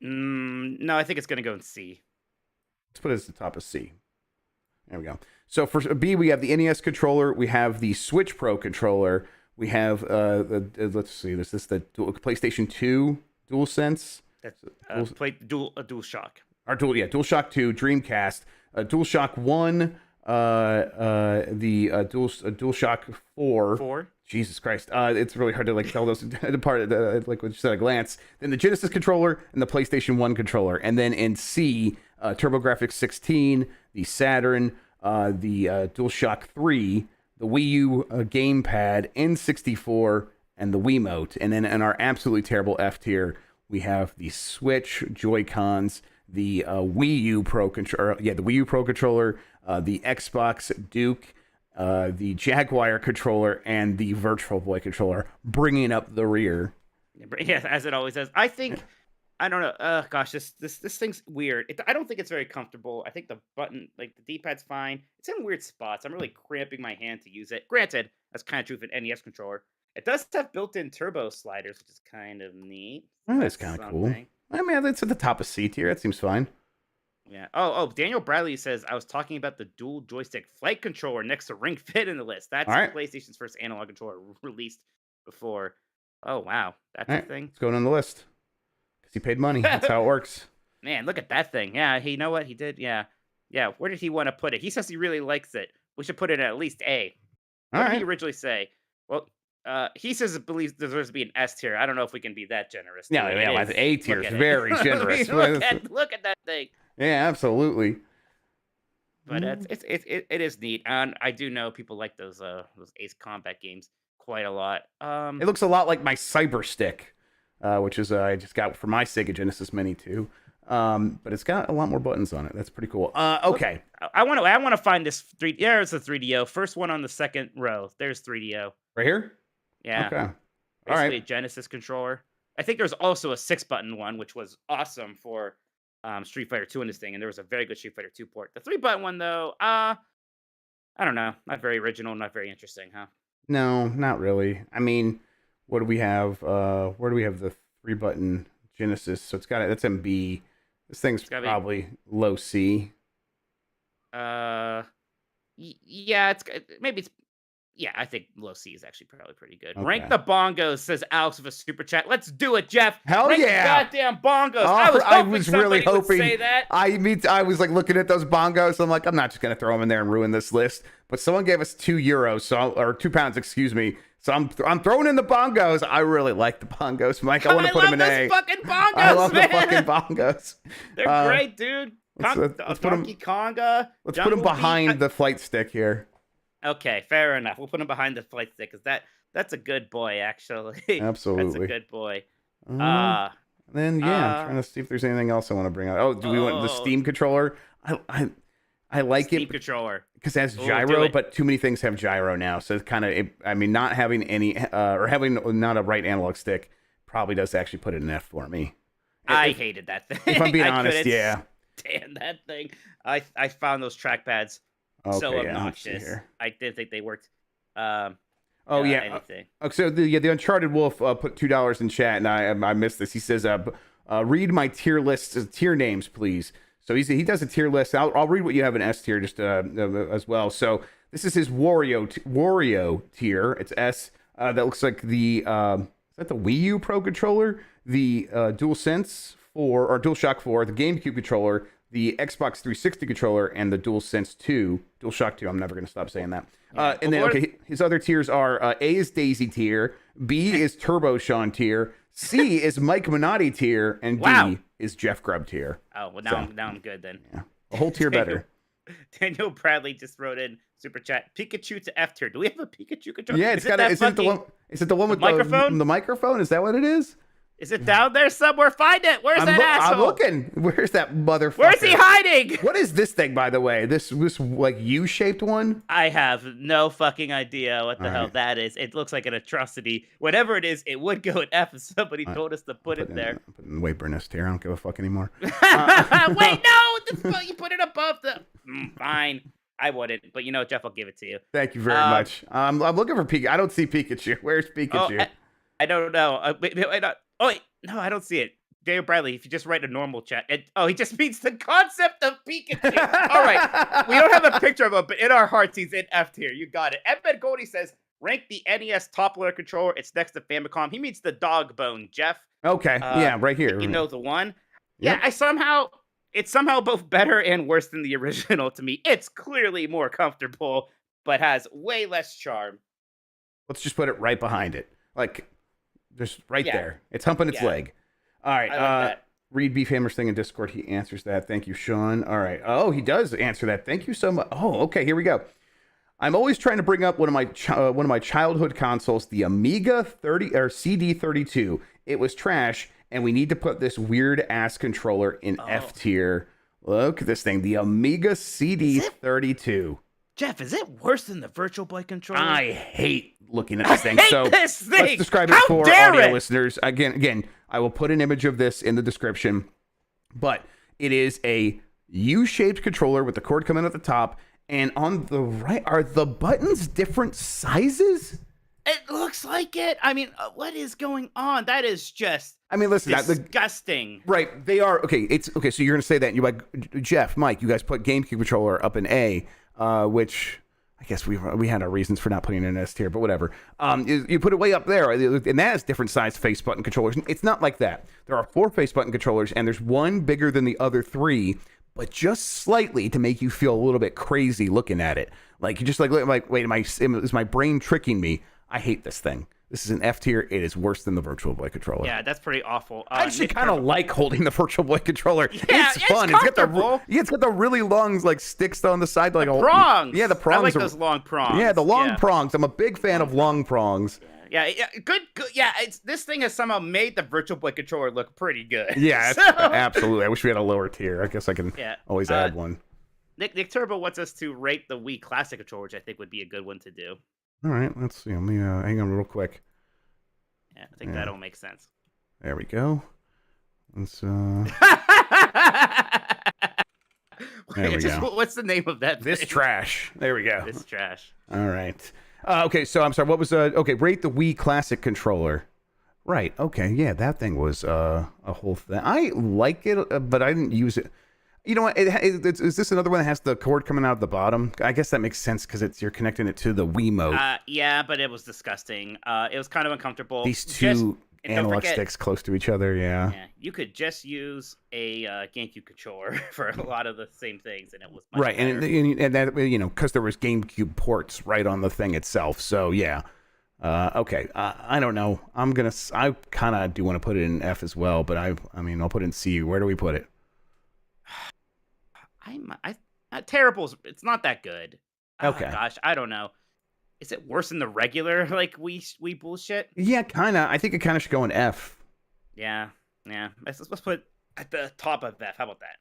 No, I think it's going to go in C. Let's put it at the top of C. There we go. So for B, we have the NES controller. We have the Switch Pro controller. We have, let's see, this is the PlayStation 2 DualSense. That's DualShock. Or DualShock 2, Dreamcast, DualShock 1, the DualShock 4. 4? Jesus Christ. It's really hard to like tell those apart, like what you said at a glance. Then the Genesis controller and the PlayStation 1 controller. And then in C, TurboGrafx 16, the Saturn, the DualShock 3, the Wii U gamepad, N64, and the Wiimote. And then in our absolutely terrible F tier, we have the Switch Joy-Cons, the Wii U Pro controller, the Wii U Pro controller, the Xbox Duke, the Jaguar controller, and the Virtual Boy controller, bringing up the rear. Yeah, as it always does. I think, I don't know. Gosh, this thing's weird. I don't think it's very comfortable. I think the button, like the D-pad's fine. It's in weird spots. I'm really cramping my hand to use it. Granted, that's kind of true for an NES controller. It does have built-in turbo sliders, which is kind of neat. Oh, that's kind of cool. I mean, it's at the top of C tier. That seems fine. Yeah. Oh, Daniel Bradley says, I was talking about the dual joystick flight controller next to Ring Fit in the list. That's right. PlayStation's first analog controller released before. Oh, wow. That's a thing. It's going on the list. Because he paid money. That's how it works. Man, look at that thing. Yeah, you know what? He did. Yeah. Yeah. Where did he want to put it? He says he really likes it. We should put it at least A. What did he originally say? Well, he says it believes deserves to be an S tier. I don't know if we can be that generous. Yeah, A tier is very generous. look at that thing. Yeah, absolutely. But it is neat, and I do know people like those Ace Combat games quite a lot. It looks a lot like my Cyber Stick, which is I just got for my Sega Genesis Mini too. But it's got a lot more buttons on it. That's pretty cool. Okay. I want to find this 3D. Yeah, it's a 3DO. First one on the second row. There's 3DO. Right here? Yeah. Okay. Basically a Genesis controller. I think there's also a 6-button one, which was awesome for Street Fighter 2 in this thing, and there was a very good Street Fighter 2 port. The 3-button one, though, I don't know. Not very original, not very interesting, huh? No, not really. I mean, what do we have? Where do we have the 3-button Genesis? So that's in B. This thing's probably low C. Yeah, I think low C is actually probably pretty good. Okay. Rank the bongos, says Alex with a super chat. Let's do it, Jeff. Hell Rank yeah! The goddamn bongos. Oh, I was really hoping would say that. I was like looking at those bongos. I'm like, I'm not just gonna throw them in there and ruin this list. But someone gave us €2, or £2, excuse me. So I'm throwing in the bongos. I really like the bongos, Mike. I want to put them in A. Fucking bongos, I love the fucking bongos. They're great, dude. Let's Donkey Konga. Let's put them behind the flight stick here. Okay, fair enough. We'll put him behind the flight stick because that's a good boy, actually. Absolutely, that's a good boy. Then I'm trying to see if there's anything else I want to bring out. Oh, do we want the Steam controller? I like Steam it controller because it has gyro, but too many things have gyro now. So it's kind of, I mean, not having any or having not a right analog stick probably does actually put it in F for me. I hated that thing. If I'm being honest, yeah. Stand that thing. I found those trackpads so obnoxious. I didn't think they worked. Anything. So the Uncharted Wolf put $2 in chat, and I missed this. He says, "Read my tier list, tier names, please." So he does a tier list. I'll read what you have in S tier just as well. So this is his Wario tier. It's S. That looks like the is that the Wii U Pro controller, the DualSense 4 or DualShock 4, the GameCube controller, the Xbox 360 controller, and the DualSense 2, DualShock 2. I'm never going to stop saying that. And then his other tiers are A is Daisy tier, B is Turbo Sean tier, C is Mike Minotti tier, and D is Jeff Grubb tier. Oh, well, now I'm good then. Yeah, a whole tier better. Daniel Bradley just wrote in super chat, Pikachu to F tier. Do we have a Pikachu controller? Yeah, is it the one with microphone? The microphone? Is that what it is? Is it down there somewhere? Find it. Where's that asshole? I'm looking. Where's that motherfucker? Where's he hiding? What is this thing, by the way? This like U-shaped one? I have no fucking idea what the All hell right. that is. It looks like an atrocity. Whatever it is, it would go in F if somebody told us to put it there. I'm putting way Bernest here. I don't give a fuck anymore. Wait, no! You put it above the... fine. I wouldn't, but Jeff, I'll give it to you. Thank you very much. I'm looking for Pikachu. I don't see Pikachu. Where's Pikachu? I don't know. Wait, no, I don't see it. Daniel Bradley, if you just write a normal chat. He just means the concept of Pikachu. All right. We don't have a picture of him, but in our hearts, he's in F tier. You got it. Ed Goldie says, rank the NES top loader controller. It's next to Famicom. He means the dog bone, Jeff. Okay. Yeah, right here. You know the one? Yep. Yeah, it's somehow both better and worse than the original to me. It's clearly more comfortable, but has way less charm. Let's just put it right behind it. Like, just right there. It's humping its leg. All right. I like that. Read Beef Hammer's thing in Discord. He answers that. Thank you, Sean. All right. Oh, he does answer that. Thank you so much. Oh, okay. Here we go. I'm always trying to bring up one of my childhood consoles, the Amiga CD32. It was trash, and we need to put this weird ass controller in F tier. Look at this thing, the Amiga CD32. Jeff, is it worse than the Virtual Boy controller? I hate looking at this thing. This thing. Let's describe it for audio listeners. Again, I will put an image of this in the description. But it is a U-shaped controller with the cord coming at the top, and on the right are the buttons different sizes? It looks like it. I mean, what is going on? That is just listen, disgusting. Right, they are okay. It's okay. So you're gonna say that, and you're like, Jeff, Mike, you guys put GameCube controller up in A, which I guess we had our reasons for not putting it in S tier, but whatever. You put it way up there, and that has different size face button controllers. It's not like that. There are 4 face button controllers, and there's one bigger than the other 3, but just slightly to make you feel a little bit crazy looking at it. Like you just like wait, is my brain tricking me? I hate this thing. This is an F tier. It is worse than the Virtual Boy controller. Yeah, that's pretty awful. I actually kind of like holding the Virtual Boy controller. Yeah, it's fun. It's got the really long sticks on the side, like prongs. Yeah, the prongs. I like those long prongs. Yeah, the long prongs. I'm a big fan of long prongs. Yeah, good. Yeah, this thing has somehow made the Virtual Boy controller look pretty good. Yeah, absolutely. I wish we had a lower tier. I guess I can always add one. Nick Turbo wants us to rate the Wii Classic controller, which I think would be a good one to do. All right, let's see. Let me hang on real quick. Yeah, I think that'll make sense. There we go. Let's What's the name of that? This trash. There we go. This trash. All right. Okay, so I'm sorry. What was okay? Rate the Wii Classic controller. Right. Okay. Yeah, that thing was a whole thing. I like it, but I didn't use it. You know what? Is this another one that has the cord coming out of the bottom? I guess that makes sense because you're connecting it to the Wiimote. Yeah, but it was disgusting. It was kind of uncomfortable. These two analog sticks close to each other. Yeah. You could just use a GameCube controller for a lot of the same things, and it was much right. better. And that because there was GameCube ports right on the thing itself. So yeah. Okay. I don't know. I kind of do want to put it in F as well, but I'll put it in C. Where do we put it? Terrible. It's not that good. Okay. Oh, gosh, I don't know. Is it worse than the regular we bullshit? Yeah, kind of. I think it kind of should go in F. Yeah. Let's put at the top of F. How about that?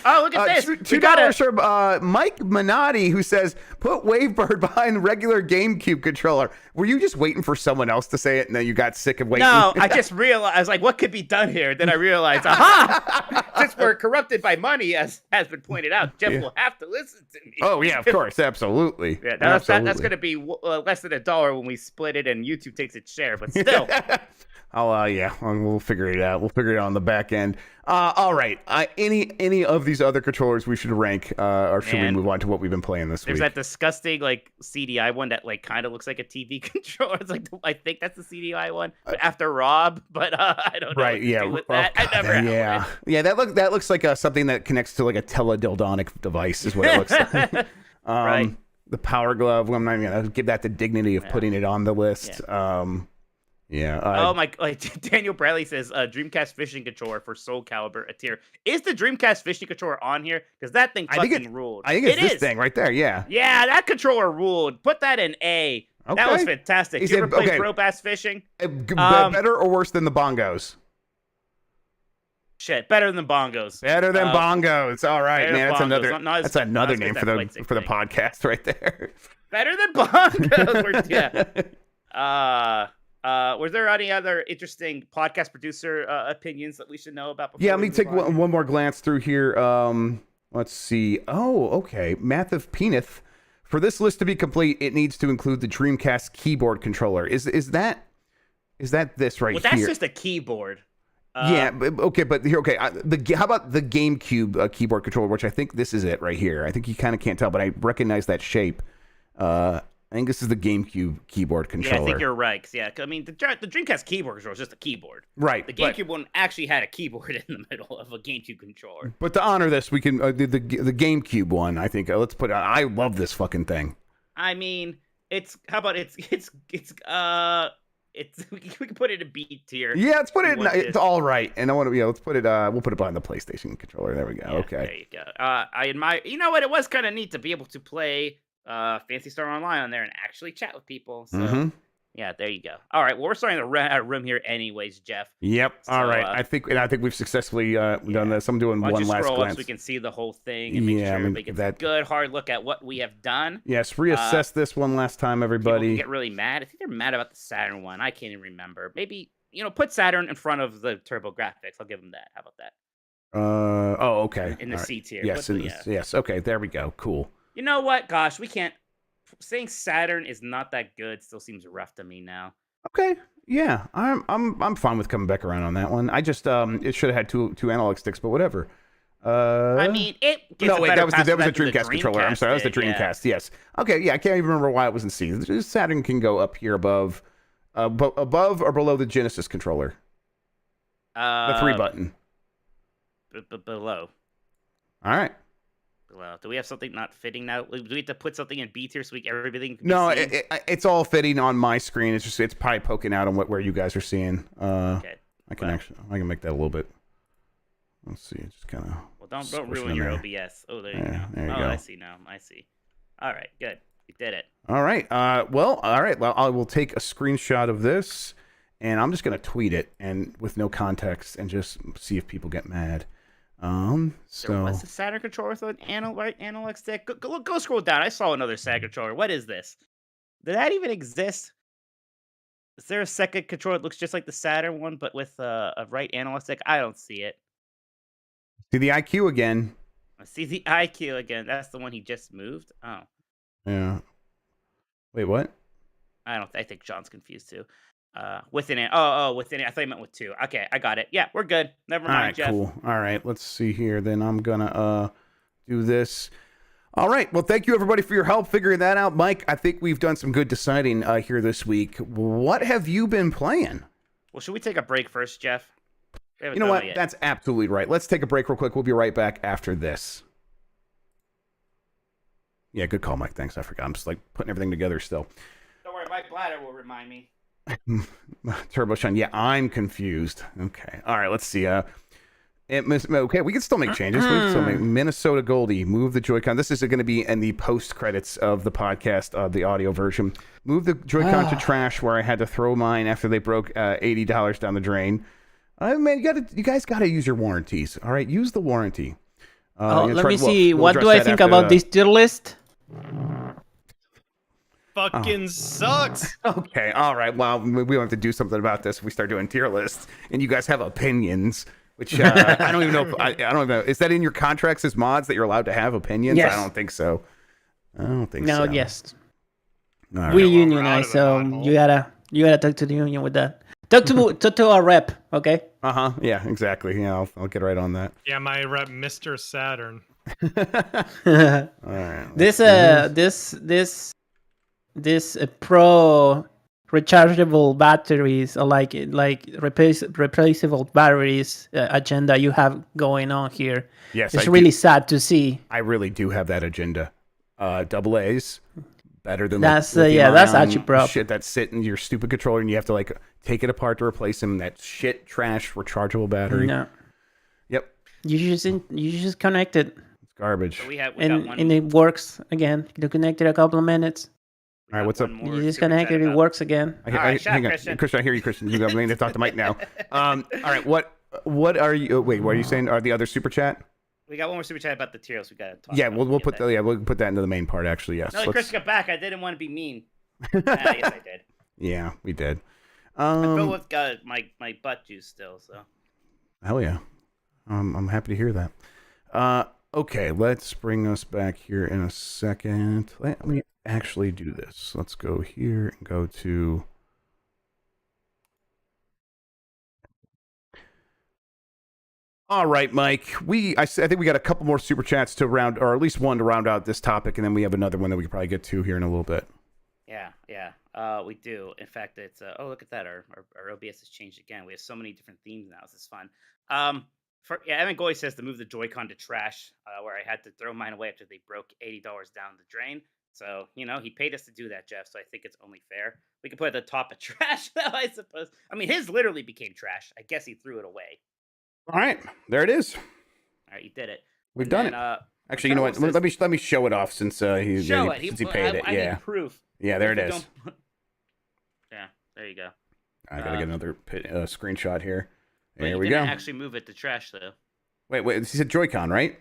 Oh, look at this. $2 from Mike Minotti, who says, put Wavebird behind the regular GameCube controller. Were you just waiting for someone else to say it and then you got sick of waiting? No, I just realized, I was like, what could be done here? Then I realized, aha! Since we're corrupted by money, as has been pointed out, Jeff will have to listen to me. Oh, yeah, of course. Absolutely. Yeah, that's going to be less than $1 when we split it and YouTube takes its share, but still. We'll figure it out. We'll figure it out on the back end. All right. Any of these other controllers we should rank, or should we move on to what we've been playing this week? There's that disgusting CDI one that kind of looks like a TV controller. It's I think that's the CDI one, but after Rob. But I don't know. Right? Yeah. With that. I never. Yeah. Yeah. That looks like something that connects to a teledildonic device is what it looks like. Right. The Power Glove. I'm not even gonna give that the dignity of putting it on the list. Yeah. Daniel Bradley says Dreamcast fishing controller for Soul Calibur a tier. Is the Dreamcast fishing controller on here? Because that thing fucking ruled. I think it's this thing right there. Yeah. Yeah, that controller ruled. Put that in A. Okay. That was fantastic. He Did you said- ever play okay. pro bass fishing? Better or worse than the bongos? Shit, better than bongos. Better than bongos. All right, better man. than That's bongos. another. Not as- That's not another as good name as for that the flight stick for the thing. podcast right there. Better than bongos. Was there any other interesting podcast producer opinions that we should know about? Before Yeah, let we me move take on? one more glance through here. Let's see. Oh, okay. Math of Penith. For this list to be complete, it needs to include the Dreamcast keyboard controller. Is that this right Well, that's here? just a keyboard. Yeah, okay, but here, okay. How about the GameCube keyboard controller, which I think this is it right here. I think you kind of can't tell, but I recognize that shape. I think this is the GameCube keyboard controller. Yeah, I think you're right. 'Cause, yeah, I mean, the Dreamcast keyboard controller is just a keyboard. Right. The GameCube one actually had a keyboard in the middle of a GameCube controller. But to honor this, we can the GameCube one. I think let's put. I love this fucking thing. I mean, how about it's we can put it in B tier. Yeah, let's put it. It's it. all right, and I want to. Yeah, let's put it. We'll put it behind the PlayStation controller. There we go. Yeah, Okay. there you go. I admire. You know what? It was kind of neat to be able to play Fantasy Star Online on there and actually chat with people. So yeah, there you go. All right. Well, we're starting to run out of room here, anyways, Jeff. Yep. So, all right. I think we've successfully done this. I'm doing Why don't one you last scroll glance. up so we can see the whole thing and make Yeah, sure I mean, everybody gets a good hard look at what we have done. Yes. Reassess this one last time, People everybody. can get really mad. I think they're mad about the Saturn one. I can't even remember. Maybe put Saturn in front of the Turbo Graphics. I'll give them that. How about that? Oh, okay. In the All right. C tier. Yes. Yes. Okay. There we go. Cool. You know what? Gosh, we can't. Saying Saturn is not that good still seems rough to me now. Okay. Yeah. I'm fine with coming back around on that one. I just it should have had two analog sticks, but whatever. I mean, it gets No, wait, that was the the Dreamcast controller. I'm sorry, that was the Dreamcast. Yes. Okay, yeah, I can't even remember why it was in C. Saturn can go up here above or below the Genesis controller. The 3 button. Below. All right. Below. Do we have something not fitting now? Do we have to put something in B tier so everything? Can No, be seen? it's all fitting on my screen. It's probably poking out on where you guys are seeing. Okay. I can make that a little bit. Let's see. Just kind of. Well, don't ruin your OBS. Oh, there you go. There you oh, go. I see now. I see. All right, good. You did it. All right. Well, all right. Well, I will take a screenshot of this, and I'm just gonna tweet it and with no context and just see if people get mad. There was a Saturn controller with an analog stick. Go scroll down. I saw another Saturn controller. What is this? Did that even exist? Is there a second controller that looks just like the Saturn one, but with a right analog stick? I don't see it. See the IQ again. I see the IQ again. That's the one he just moved. Oh, Yeah. Wait, what? I think John's confused too. Within it. Within it. I thought you meant with 2. Okay, I got it. Yeah, we're good. Never mind, All right, Jeff. cool. All right, let's see here. Then I'm gonna do this. All right. Well, thank you everybody for your help figuring that out, Mike. I think we've done some good deciding here this week. What have you been playing? Well, should we take a break first, Jeff? You know what? That's absolutely right. Let's take a break real quick. We'll be right back after this. Yeah, good call, Mike. Thanks. I forgot. I'm just like putting everything together still. Don't worry, my bladder will remind me. Turbo Shine. Yeah, I'm confused. Okay. All right. Let's see. Okay, we can still make changes. We can still make Minnesota Goldie. Move the Joy-Con. This is going to be in the post credits of the podcast, the audio version. Move the Joy-Con to trash where I had to throw mine after they broke $80 down the drain. Man, you guys got to use your warranties. All right, use the warranty. Let me see. What do I think about this tier list? Fucking sucks. Okay, all right. Well, we don't have to do something about this if we start doing tier lists, and you guys have opinions. Which I don't even know. I don't even know. Is that in your contracts as mods that you're allowed to have opinions? Yes. I don't think so. No, so. yes. All right. We Well, we're unionize, out so of the you gotta talk to the union with that. Talk to our rep, okay? Yeah, exactly. Yeah, I'll get right on that. Yeah, my rep, Mr. Saturn. All right. This pro rechargeable batteries, like replaceable batteries agenda you have going on here. Yes, It's really sad to see. I really do have that agenda. Double A's. Better than That's lithium that's ion actually prop. shit that sit in your stupid controller and you have to like take it apart to replace them. That shit trash rechargeable battery. No, Yep, you just connect it it's garbage. So we got and one. it works again. You connect it a couple of minutes. All right, what's up? One more You super disconnect chat if it about- works again. All right, shut up, hang on. Christian. Christian, I hear you, Christian. I'm going to talk to Mike now. All right, what are you? Wait, what are you saying? Are the other super chat? We got one more super chat about the tiers. We got to talk. Yeah, about we'll get put that. we'll put that into the main part. Actually, yes. No, Let's- Chris got back. I didn't want to be mean. Yes, I did. Yeah, we did. Phil's got my butt juice still. So. Hell yeah. I'm happy to hear that. Okay, let's bring us back here in a second. Let me actually do this. Let's go here and go to... All right, Mike. I think we got a couple more super chats to round, or at least one to round out this topic, and then we have another one that we could probably get to here in a little bit. Yeah. We do. In fact, it's look at that. Our OBS has changed again. We have so many different themes now. This is fun. Evan Goy says to move the Joy-Con to trash, where I had to throw mine away after they broke $80 down the drain. So, he paid us to do that, Jeff, so I think it's only fair. We could put it at the top of trash, though, I suppose. I mean, his literally became trash. I guess he threw it away. All right, there it is. All right, you did it. We've done it. Actually, you know what? Let me show it off since he paid it. I Yeah. need proof. Yeah, there it is. Yeah, there you go. I gotta get another screenshot here. But There you we go. didn't actually move it to trash, though. Wait. He said Joy-Con, right?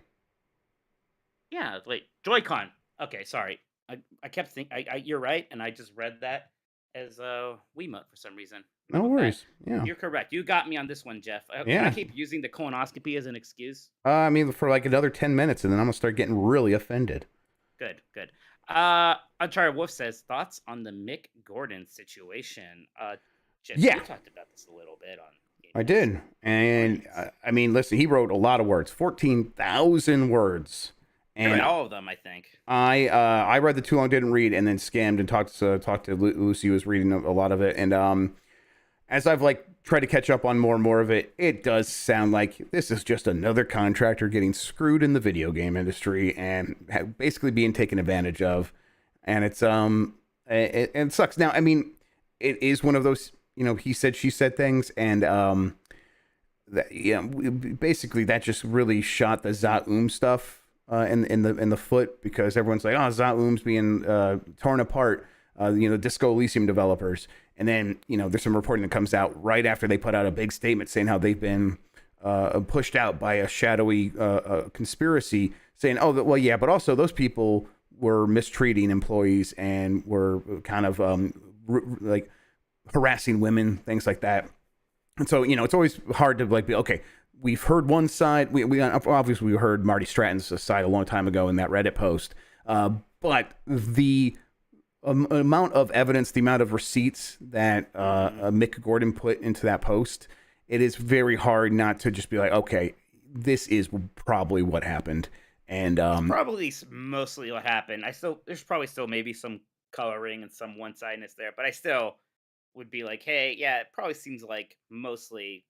Yeah, wait. Joy-Con. Okay, sorry. I kept thinking... you're right, and I just read that as Wiimote for some reason. No worries. Yeah. You're correct. You got me on this one, Jeff. Can Yeah. I keep using the colonoscopy as an excuse? I mean, for like another 10 minutes, and then I'm gonna start getting really offended. Good. Uncharted Wolf says, thoughts on the Mick Gordon situation? Jeff, Yeah. you talked about this a little bit on... I did. And I mean, listen, he wrote a lot of words, 14,000 words. I read And all of them, I think. I read the Too Long Didn't Read and then scammed and talked to Lucy, who was reading a lot of it. And as I've tried to catch up on more and more of it, it does sound like this is just another contractor getting screwed in the video game industry and basically being taken advantage of. And it's it sucks. Now, I mean, it is one of those, he said, she said things, and basically that just really shot the Zaum stuff in the foot, because everyone's like, oh, Zaum's being torn apart, Disco Elysium developers. And then, there's some reporting that comes out right after they put out a big statement saying how they've been pushed out by a shadowy conspiracy, saying, oh, well, yeah, but also those people were mistreating employees and were kind of harassing women, things like that. And so, it's always hard to be, okay, we've heard one side. We obviously heard Marty Stratton's side a long time ago in that Reddit post. But the amount of evidence, the amount of receipts that Mick Gordon put into that post, it is very hard not to just be like, okay, this is probably what happened. And probably mostly what happened. There's probably still maybe some coloring and some one-sidedness there, but I still would be like, hey, yeah, it probably seems like mostly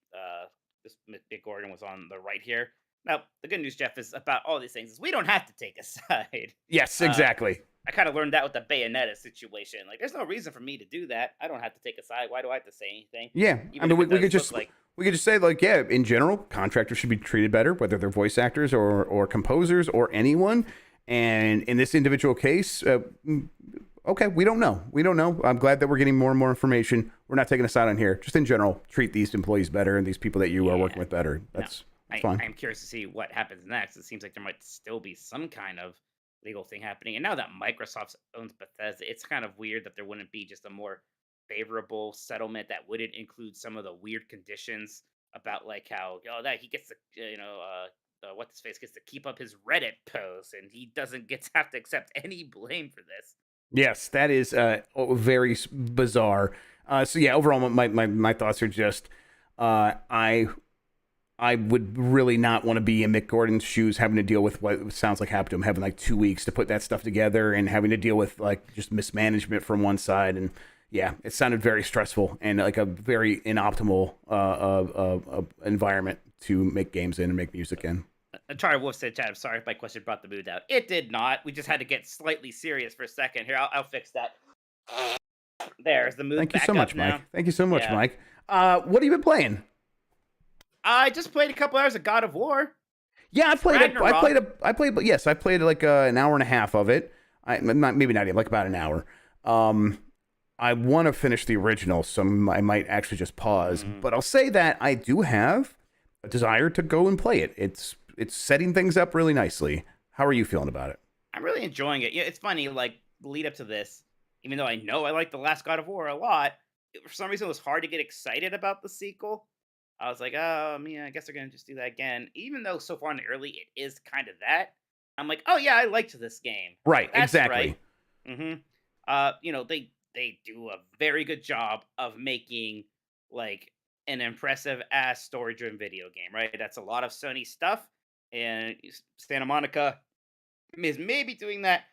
this Mick Gordon was on the right here. Now, the good news, Jeff, is about all these things is we don't have to take a side. Yes, exactly. I kind of learned that with the Bayonetta situation. There's no reason for me to do that. I don't have to take a side. Why do I have to say anything? Yeah, Even I mean, if it we could does just look we could just say yeah, in general, contractors should be treated better, whether they're voice actors or composers or anyone. And in this individual case, okay, we don't know. I'm glad that we're getting more and more information. We're not taking a side on here. Just in general, treat these employees better and these people that you are working with better. That's fine. I'm curious to see what happens next. It seems like there might still be some kind of legal thing happening. And now that Microsoft owns Bethesda, it's kind of weird that there wouldn't be just a more favorable settlement that wouldn't include some of the weird conditions about how that he gets to what's his face gets to keep up his Reddit posts and he doesn't have to accept any blame for this. Yes, that is very bizarre. So yeah, overall, my thoughts are just I would really not want to be in Mick Gordon's shoes, having to deal with what sounds like happened to him, having 2 weeks to put that stuff together and having to deal with just mismanagement from one side. And yeah, it sounded very stressful and a very inoptimal environment to make games in and make music in. Uncharted Wolf said, Chad, I'm sorry if my question brought the mood out. It did not. We just had to get slightly serious for a second. Here, I'll fix that. There's the mood. Thank you so much, Mike. Thank you so much, Yeah. Mike. What have you been playing? I just played a couple hours of God of War. Yeah, I played an hour and a half of it. Maybe not even, about an hour. I want to finish the original, so I might actually just pause. But I'll say that I do have a desire to go and play it. It's setting things up really nicely. How are you feeling about it? I'm really enjoying it. Yeah, it's funny, like, lead up to this, even though I know I like the last God of War a lot, for some reason it was hard to get excited about the sequel. I was like, oh, yeah, I guess they're going to just do that again. Even though so far in the early it is kind of that. I'm like, oh, yeah, I liked this game. Right, That's exactly. Right. They do a very good job of making, like, an impressive ass story driven video game, right? That's a lot of Sony stuff. And Santa Monica is maybe doing that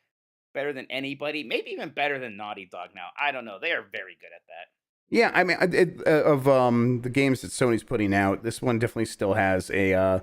better than anybody, maybe even better than Naughty Dog now. I don't know. They are very good at that. Yeah, I mean, of the games that Sony's putting out, this one definitely still has a.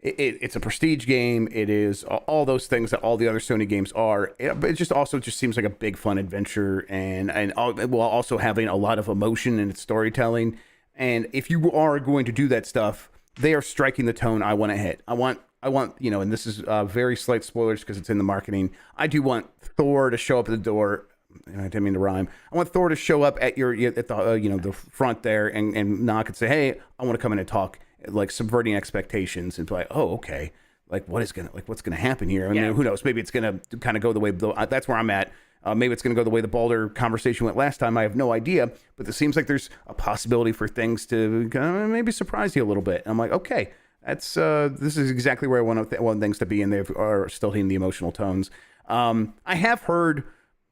It's a prestige game. It is all those things that all the other Sony games are. But it just seems like a big fun adventure, and while also having a lot of emotion in its storytelling. And if you are going to do that stuff, they are striking the tone I want to hit. I want, and this is very slight spoilers because it's in the marketing. I do want Thor to show up at the door. I didn't mean to rhyme. I want Thor to show up at the front there and knock and say, "Hey, I want to come in and talk," like subverting expectations and be like, "Oh, okay. Like what's gonna happen here?" I mean, who knows? Maybe it's gonna kind of go the way. That's where I'm at. Maybe it's gonna go the way the Baldur conversation went last time. I have no idea, but it seems like there's a possibility for things to maybe surprise you a little bit. And I'm like, okay, that's this is exactly where I want things to be, and they are still hitting the emotional tones. I have heard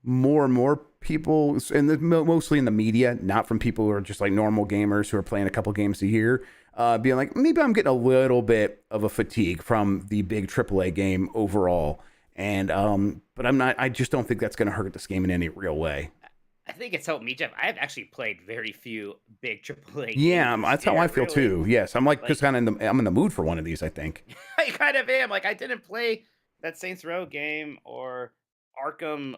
more and more people, and mostly in the media, not from people who are just like normal gamers who are playing a couple games a year, being like, maybe I'm getting a little bit of a fatigue from the big AAA game overall. And but I'm not. I just don't think that's going to hurt this game in any real way. I think it's helped me, Jeff. I've actually played very few big AAA Yeah, games. that's how I feel too. Yes, I'm like just kind of I'm in the mood for one of these, I think. I kind of am. Like, I didn't play that Saints Row game or Arkham,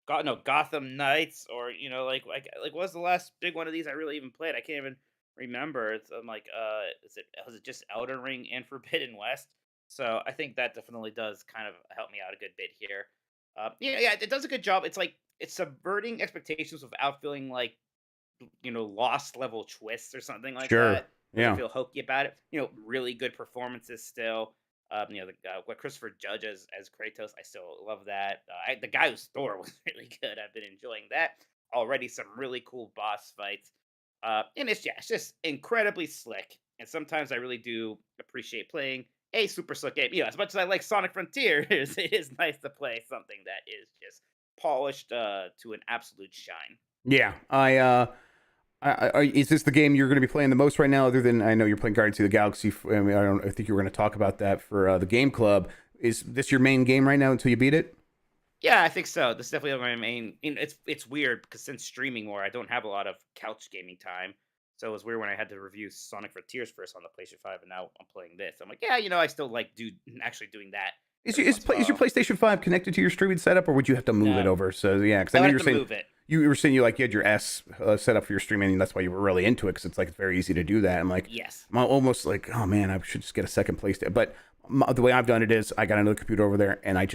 Gotham Knights, or what was the last big one of these I really even played? I can't even remember. I'm like, was it just Elden Ring and Forbidden West? So I think that definitely does kind of help me out a good bit here. It does a good job. It's like it's subverting expectations without feeling like lost level twists or something like Sure. that. Yeah. I feel hokey about it. Really good performances still. What Christopher Judge as Kratos, I still love that. The guy who's Thor was really good. I've been enjoying that already. Some really cool boss fights, and it's just incredibly slick. And sometimes I really do appreciate playing a super slick game. As much as I like Sonic Frontiers, it is nice to play something that is just polished to an absolute shine. Yeah, is this the game you're going to be playing the most right now? Other than I know you're playing Guardians of the Galaxy. I think you were going to talk about that for the Game Club. Is this your main game right now until you beat it? Yeah, I think so. This is definitely my main. It's weird because since streaming more, I don't have a lot of couch gaming time. So it was weird when I had to review Sonic Frontiers first on the PlayStation 5, and now I'm playing this. I'm like, I still like actually doing that. Is your PlayStation 5 connected to your streaming setup, or would you have to move it over? So yeah, because I know you're saying move it. You were saying you had your S set up for your streaming, and that's why you were really into it, because it's very easy to do that. I'm like, yes, I'm almost like, oh man, I should just get a second PlayStation. But the way I've done it is I got another computer over there, and I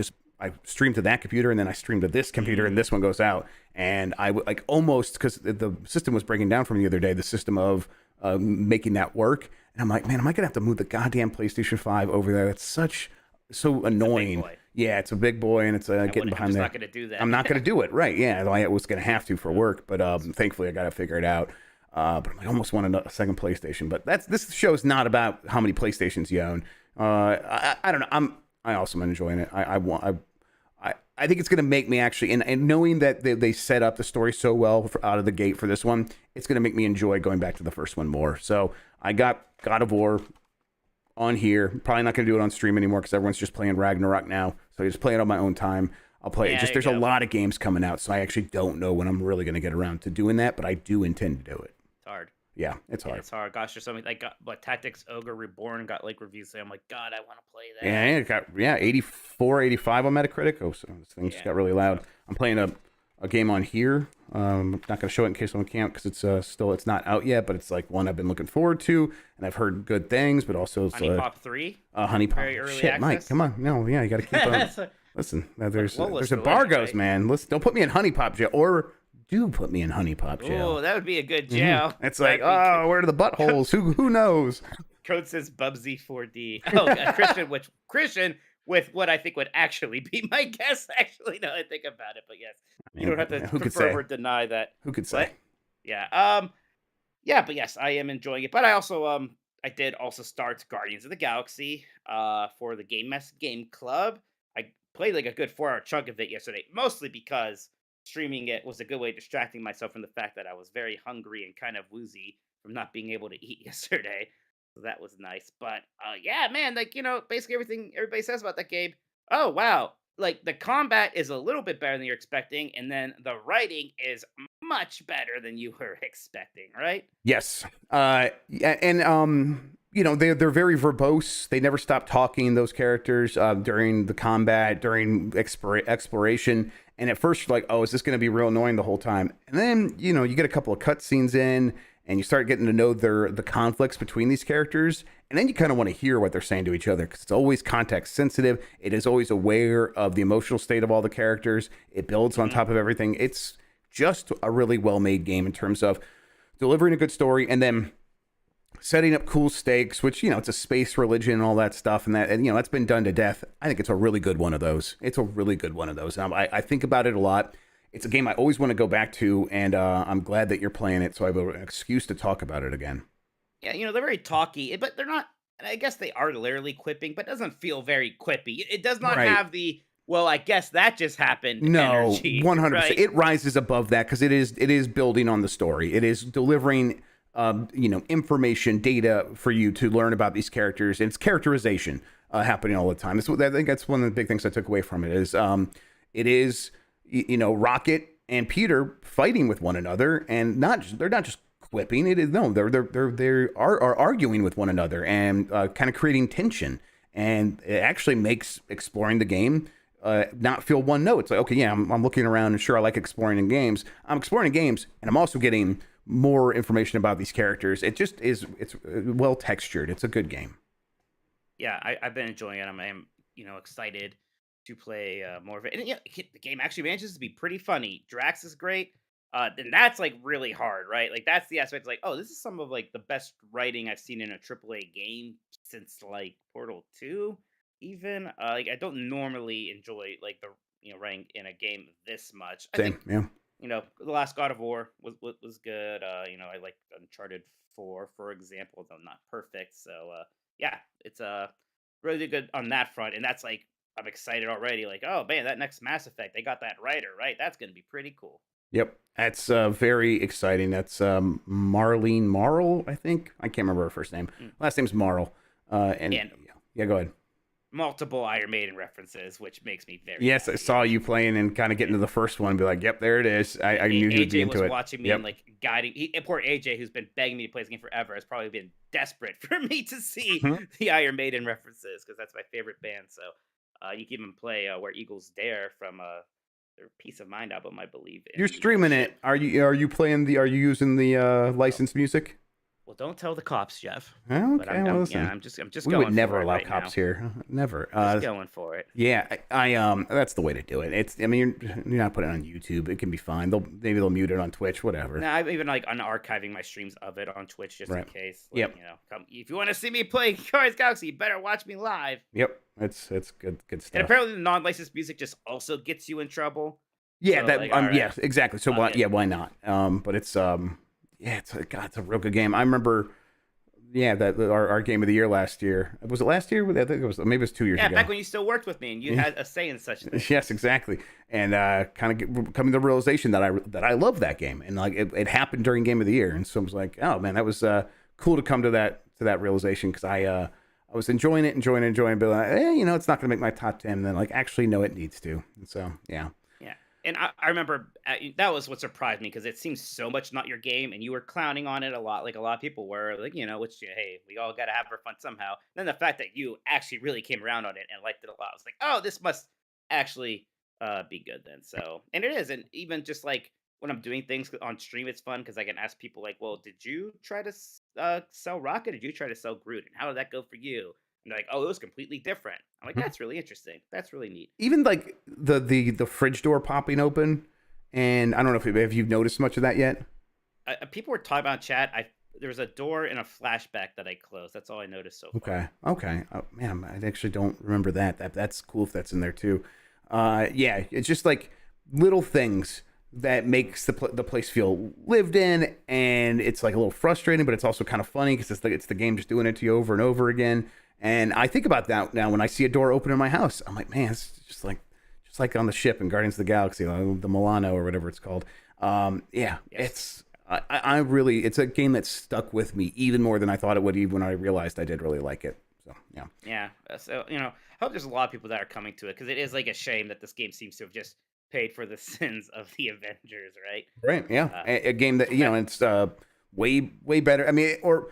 stream to that computer, and then I stream to this computer, and this one goes out. And I would almost, because the system was breaking down from the other day, the system of making that work. And I'm like, man, am I gonna have to move the goddamn PlayStation 5 over there? It's so annoying. It's a big boy, and it's getting behind there. I'm not gonna do that. I'm not gonna do it, right? Yeah, I was gonna have to for work, but thankfully I got to figure it out. But I almost want a second PlayStation. But this show is not about how many PlayStations you own. I don't know. I also am enjoying it. I think it's going to make me actually, and knowing that they set up the story so well out of the gate for this one, it's going to make me enjoy going back to the first one more. So I got God of War on here. Probably not going to do it on stream anymore because everyone's just playing Ragnarok now. So I just play it on my own time. I'll play it. There's a lot of games coming out, so I actually don't know when I'm really going to get around to doing that, but I do intend to do it. It's hard. Yeah, it's hard. It's hard. Gosh, there's something like Tactics Ogre Reborn got reviews saying, I'm like, God, I want to play that. Yeah, it got 84, 85 on Metacritic. Oh, so this thing just got really loud. I'm playing a game on here. I'm not going to show it in case someone can't because it's not out yet, but it's one I've been looking forward to, and I've heard good things, but also it's Honey Pop 3. Honey Pop. Very early Shit, access. Mike, come on, no, yeah, you got to keep on. Listen, Lola there's still in it, embargoes, right? man. Listen, don't put me in honey pop jail, or do put me in honey pop jail. Oh, that would be a good jail. It's like, That'd be oh, where are the buttholes? Who knows? Code says Bubsy 4D. Oh, Christian with what I think would actually be my guess. Actually, now I think about it, but yes, you don't have to Who could confirm say? or deny that. Who could But say? yeah, yeah, but yes, I am enjoying it. But I also I did also start Guardians of the Galaxy for the Game Mess Game Club. I played like a good 4 hour chunk of it yesterday, mostly because streaming it was a good way of distracting myself from the fact that I was very hungry and kind of woozy from not being able to eat yesterday. So that was nice. But yeah, man, like basically everything everybody says about that game. Oh wow. Like the combat is a little bit better than you're expecting, and then the writing is much better than you were expecting, right? Yes. Yeah, and they're very verbose. They never stop talking, those characters, during the combat, during exploration. And at first you're like, oh, is this going to be real annoying the whole time? And then you get a couple of cutscenes in, and you start getting to know the conflicts between these characters, and then you kind of want to hear what they're saying to each other, because it's always context sensitive. It is always aware of the emotional state of all the characters. It builds on top of everything. It's just a really well-made game in terms of delivering a good story, and then setting up cool stakes, which it's a space religion and all that stuff, and that's been done to death. I think it's a really good one of those. It's a really good one of those. I think about it a lot. It's a game I always want to go back to, and I'm glad that you're playing it, so I have an excuse to talk about it again. Yeah, they're very talky, but they're not. And I guess they are literally quipping, but it doesn't feel very quippy. It does not Right. have the well, I guess that just happened. No, energy, 100%. right? It rises above that because it is building on the story. It is delivering information, data for you to learn about these characters, and it's characterization happening all the time. I think that's one of the big things I took away from it is Rocket and Peter fighting with one another, and they're not just quipping. It is they are arguing with one another and kind of creating tension, and it actually makes exploring the game not feel one note. It's like, okay, yeah, I'm looking around, and sure, I like exploring in games. I'm exploring in games, and I'm also getting more information about these characters. It just is. It's well textured. It's a good game. Yeah, I've been enjoying it. I'm excited to play more of it. And the game actually manages to be pretty funny. Drax is great. Then that's like really hard, right? Like that's the aspect. Like, oh, this is some of like the best writing I've seen in a AAA game since like Portal 2. Even like I don't normally enjoy like the writing in a game this much. I Same, think yeah. the last God of War was good. I like Uncharted 4, for example, though not perfect. So yeah, it's really good on that front, and that's like I'm excited already. Like, oh man, that next Mass Effect, they got that writer right. That's gonna be pretty cool. Yep, that's very exciting. That's Marlene Marl, I think. I can't remember her first name. Last name's Marl. And yeah, go ahead. Multiple Iron Maiden references, which makes me very Yes, happy. I saw you playing and kind of getting to the first one and be like, yep, there it is. I knew he'd be AJ into was it. watching me Yep. and like guiding. Poor AJ, who's been begging me to play this game forever, has probably been desperate for me to see the Iron Maiden references because that's my favorite band. So you can even play "Where Eagles Dare" from their Peace of Mind album, I believe. You're streaming it. Are you playing the? Are you using the licensed music? Well, don't tell the cops, Jeff. Okay, But well, listen. I'm just We going would never for it allow right cops now. here. Never. Just going for it. Yeah, I that's the way to do it. I mean, you're not putting it on YouTube. It can be fine. Maybe they'll mute it on Twitch, whatever. No, I'm even like unarchiving my streams of it on Twitch just in case. Like, Yep. Come if you want to see me play Guardians of the Galaxy, you better watch me live. Yep, it's good stuff. And apparently, the non-licensed music just also gets you in trouble. Yeah, So, that like, all right. yes, exactly. So why not? But it's it's a real good game. I remember that our game of the year last year. Was it last year? I think it was, maybe it was 2 years ago. Yeah, back when you still worked with me and you had a say in such things. Yes, exactly. And kind of coming to the realization that I love that game, and like it happened during game of the year, and so I was like, oh man, that was cool to come to that realization, because I was enjoying it, but like, it's not going to make my top 10. And then like, actually, no, it needs to. And so yeah. And I remember that was what surprised me, because it seems so much not your game, and you were clowning on it a lot, like a lot of people were, like, which, hey, we all got to have our fun somehow. And then the fact that you actually really came around on it and liked it a lot, I was like, oh, this must actually be good then. So, and it is. And even just like when I'm doing things on stream, it's fun because I can ask people like, well, did you try to sell Rocket? Did you try to sell Groot? And how did that go for you? And they're like, oh, it was completely different. I'm like, that's really interesting. That's really neat. Even like the fridge door popping open, and I don't know if you've noticed much of that yet. People were talking about chat. There was a door in a flashback that I closed. That's all I noticed so far. Okay. Oh, man, I actually don't remember that. That's cool if that's in there too. Yeah, it's just like little things that makes the place feel lived in, and it's like a little frustrating, but it's also kind of funny because it's the game just doing it to you over and over again. And I think about that now when I see a door open in my house. I'm like, man, it's just like on the ship in Guardians of the Galaxy, the Milano or whatever it's called. Yeah, yes. I really, it's a game that stuck with me even more than I thought it would, even when I realized I did really like it. So, yeah. Yeah. So, I hope there's a lot of people that are coming to it, because it is like a shame that this game seems to have just paid for the sins of the Avengers, right? Right, yeah. A game that, it's way better. I mean, or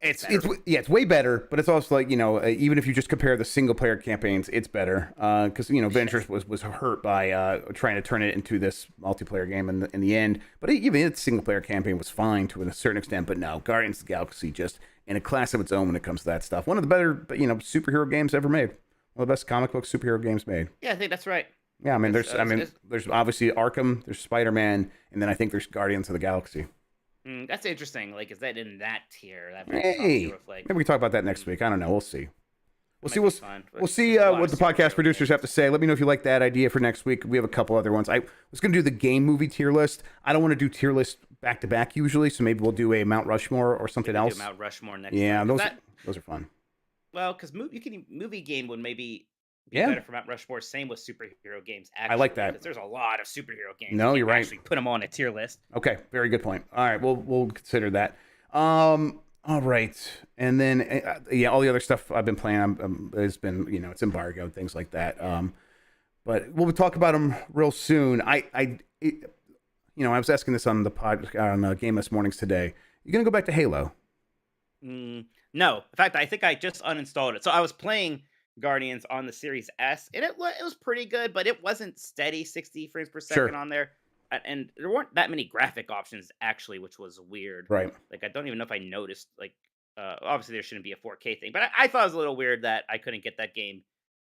it's way better, but it's also like, even if you just compare the single player campaigns, it's better. Because, Avengers was hurt by trying to turn it into this multiplayer game in the end. But even its single player campaign was fine to a certain extent. But no, Guardians of the Galaxy just in a class of its own when it comes to that stuff. One of the better, superhero games ever made. One of the best comic book superhero games made. Yeah, I think that's right. Yeah, I mean, there's obviously Arkham, there's Spider-Man, and then I think there's Guardians of the Galaxy. That's interesting. Like, is that in that tier? Maybe we can talk about that next week. I don't know. We'll see. We'll see what the podcast producers have to say. Let me know if you like that idea for next week. We have a couple other ones. I was going to do the game movie tier list. I don't want to do tier list back to back usually, so maybe we'll do a Mount Rushmore or something else. Do Mount Rushmore next. Yeah, those are fun. Well, because movie game would maybe be better for Mount Rushmore. Same with superhero games. Actually, I like that. Because there's a lot of superhero games. No, you're right. Actually, put them on a tier list. Okay, very good point. All right, we'll consider that. All right, and then all the other stuff I've been playing has been it's embargo and things like that. But we'll talk about them real soon. I was asking this on the pod on Game Us Mornings today. You gonna go back to Halo? No, in fact, I think I just uninstalled it. So I was playing Guardians on the Series S, and it was pretty good, but it wasn't steady 60 frames per second on there. And there weren't that many graphic options, actually, which was weird. Right. Like, I don't even know if I noticed, obviously there shouldn't be a 4K thing, but I thought it was a little weird that I couldn't get that game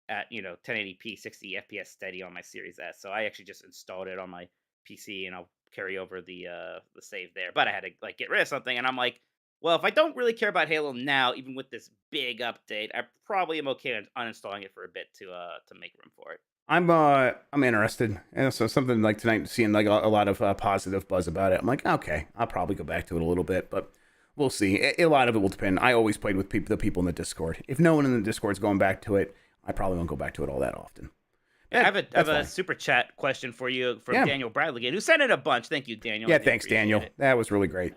at, 1080p, 60 FPS steady on my Series S. So I actually just installed it on my PC, and I'll carry over the save there. But I had to, get rid of something, and I'm like, well, if I don't really care about Halo now, even with this big update, I probably am okay uninstalling it for a bit to make room for it. I'm interested, and so something like tonight, seeing like a lot of positive buzz about it. I'm like, okay, I'll probably go back to it a little bit, but we'll see. A lot of it will depend. I always played with the people in the Discord. If no one in the Discord is going back to it, I probably won't go back to it all that often. Yeah, I have a super chat question for you from Daniel Bradley, who sent in a bunch. Thank you, Daniel. Yeah, thanks, Daniel. That was really great.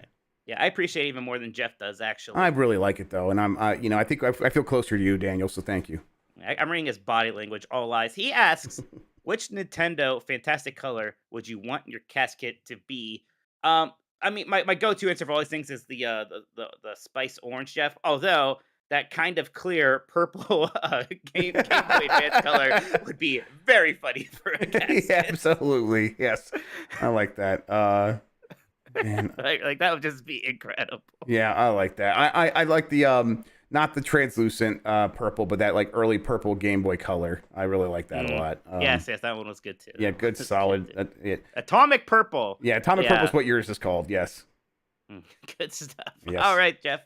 Yeah, I appreciate it even more than Jeff does, actually. I really like it though, and I think I feel closer to you, Daniel. So thank you. I'm reading his body language, all lies. He asks, which Nintendo Fantastic Color would you want your casket to be? I mean, my go-to answer for all these things is the spice orange, Jeff. Although that kind of clear purple Game Boy Advance color would be very funny for a casket. Yeah, absolutely, yes, I like that. Man. like that would just be incredible. Yeah, I like that. I like the not the translucent purple, but that like early purple Game Boy color. I really like that a lot. Yes, that one was good too. Yeah, good, solid. Atomic purple. Yeah, atomic purple is what yours is called. Yes. Good stuff. Yes. All right, Jeff.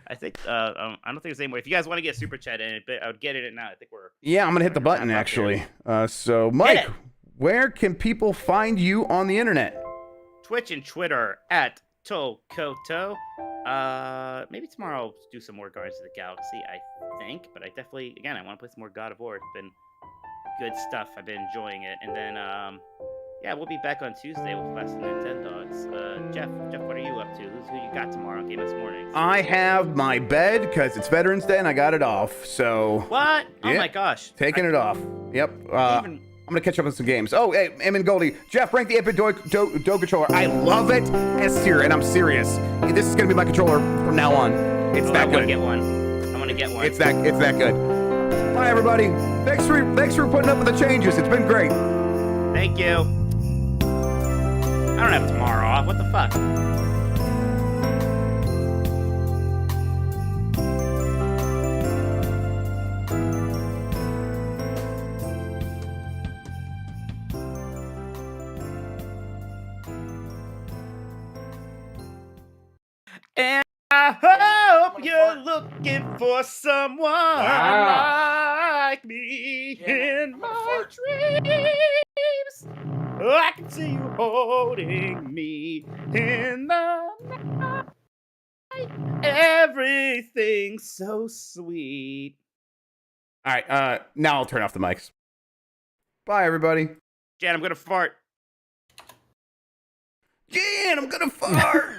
I think I don't think there's any more. If you guys want to get super chat in, I would get it now. I think we're. Yeah, I'm gonna hit the button actually. So Mike, where can people find you on the internet? Twitch and Twitter at Tokoto. Maybe tomorrow I'll do some more Guardians of the Galaxy, I think. But I definitely, again, I want to play some more God of War. It's been good stuff. I've been enjoying it. And then, we'll be back on Tuesday with Fast and 10 Dogs. Jeff, what are you up to? Who you got tomorrow on Game Us Mornings? I have my bed because it's Veterans Day and I got it off. So what? Oh my gosh! Taking it off. Yep. I'm going to catch up on some games. Oh, hey, Eamon Goldie. Jeff, rank the Epic Do controller. I love it. S tier, and I'm serious. This is going to be my controller from now on. It's that good. I want to get one. It's that good. Bye, everybody. Thanks for putting up with the changes. It's been great. Thank you. I don't have tomorrow off. What the fuck? And I hope you're looking for someone like me in my dreams. I can see you holding me in the night. Everything's so sweet. All right, now I'll turn off the mics. Bye, everybody. Jan, I'm gonna fart. Jan, I'm gonna fart.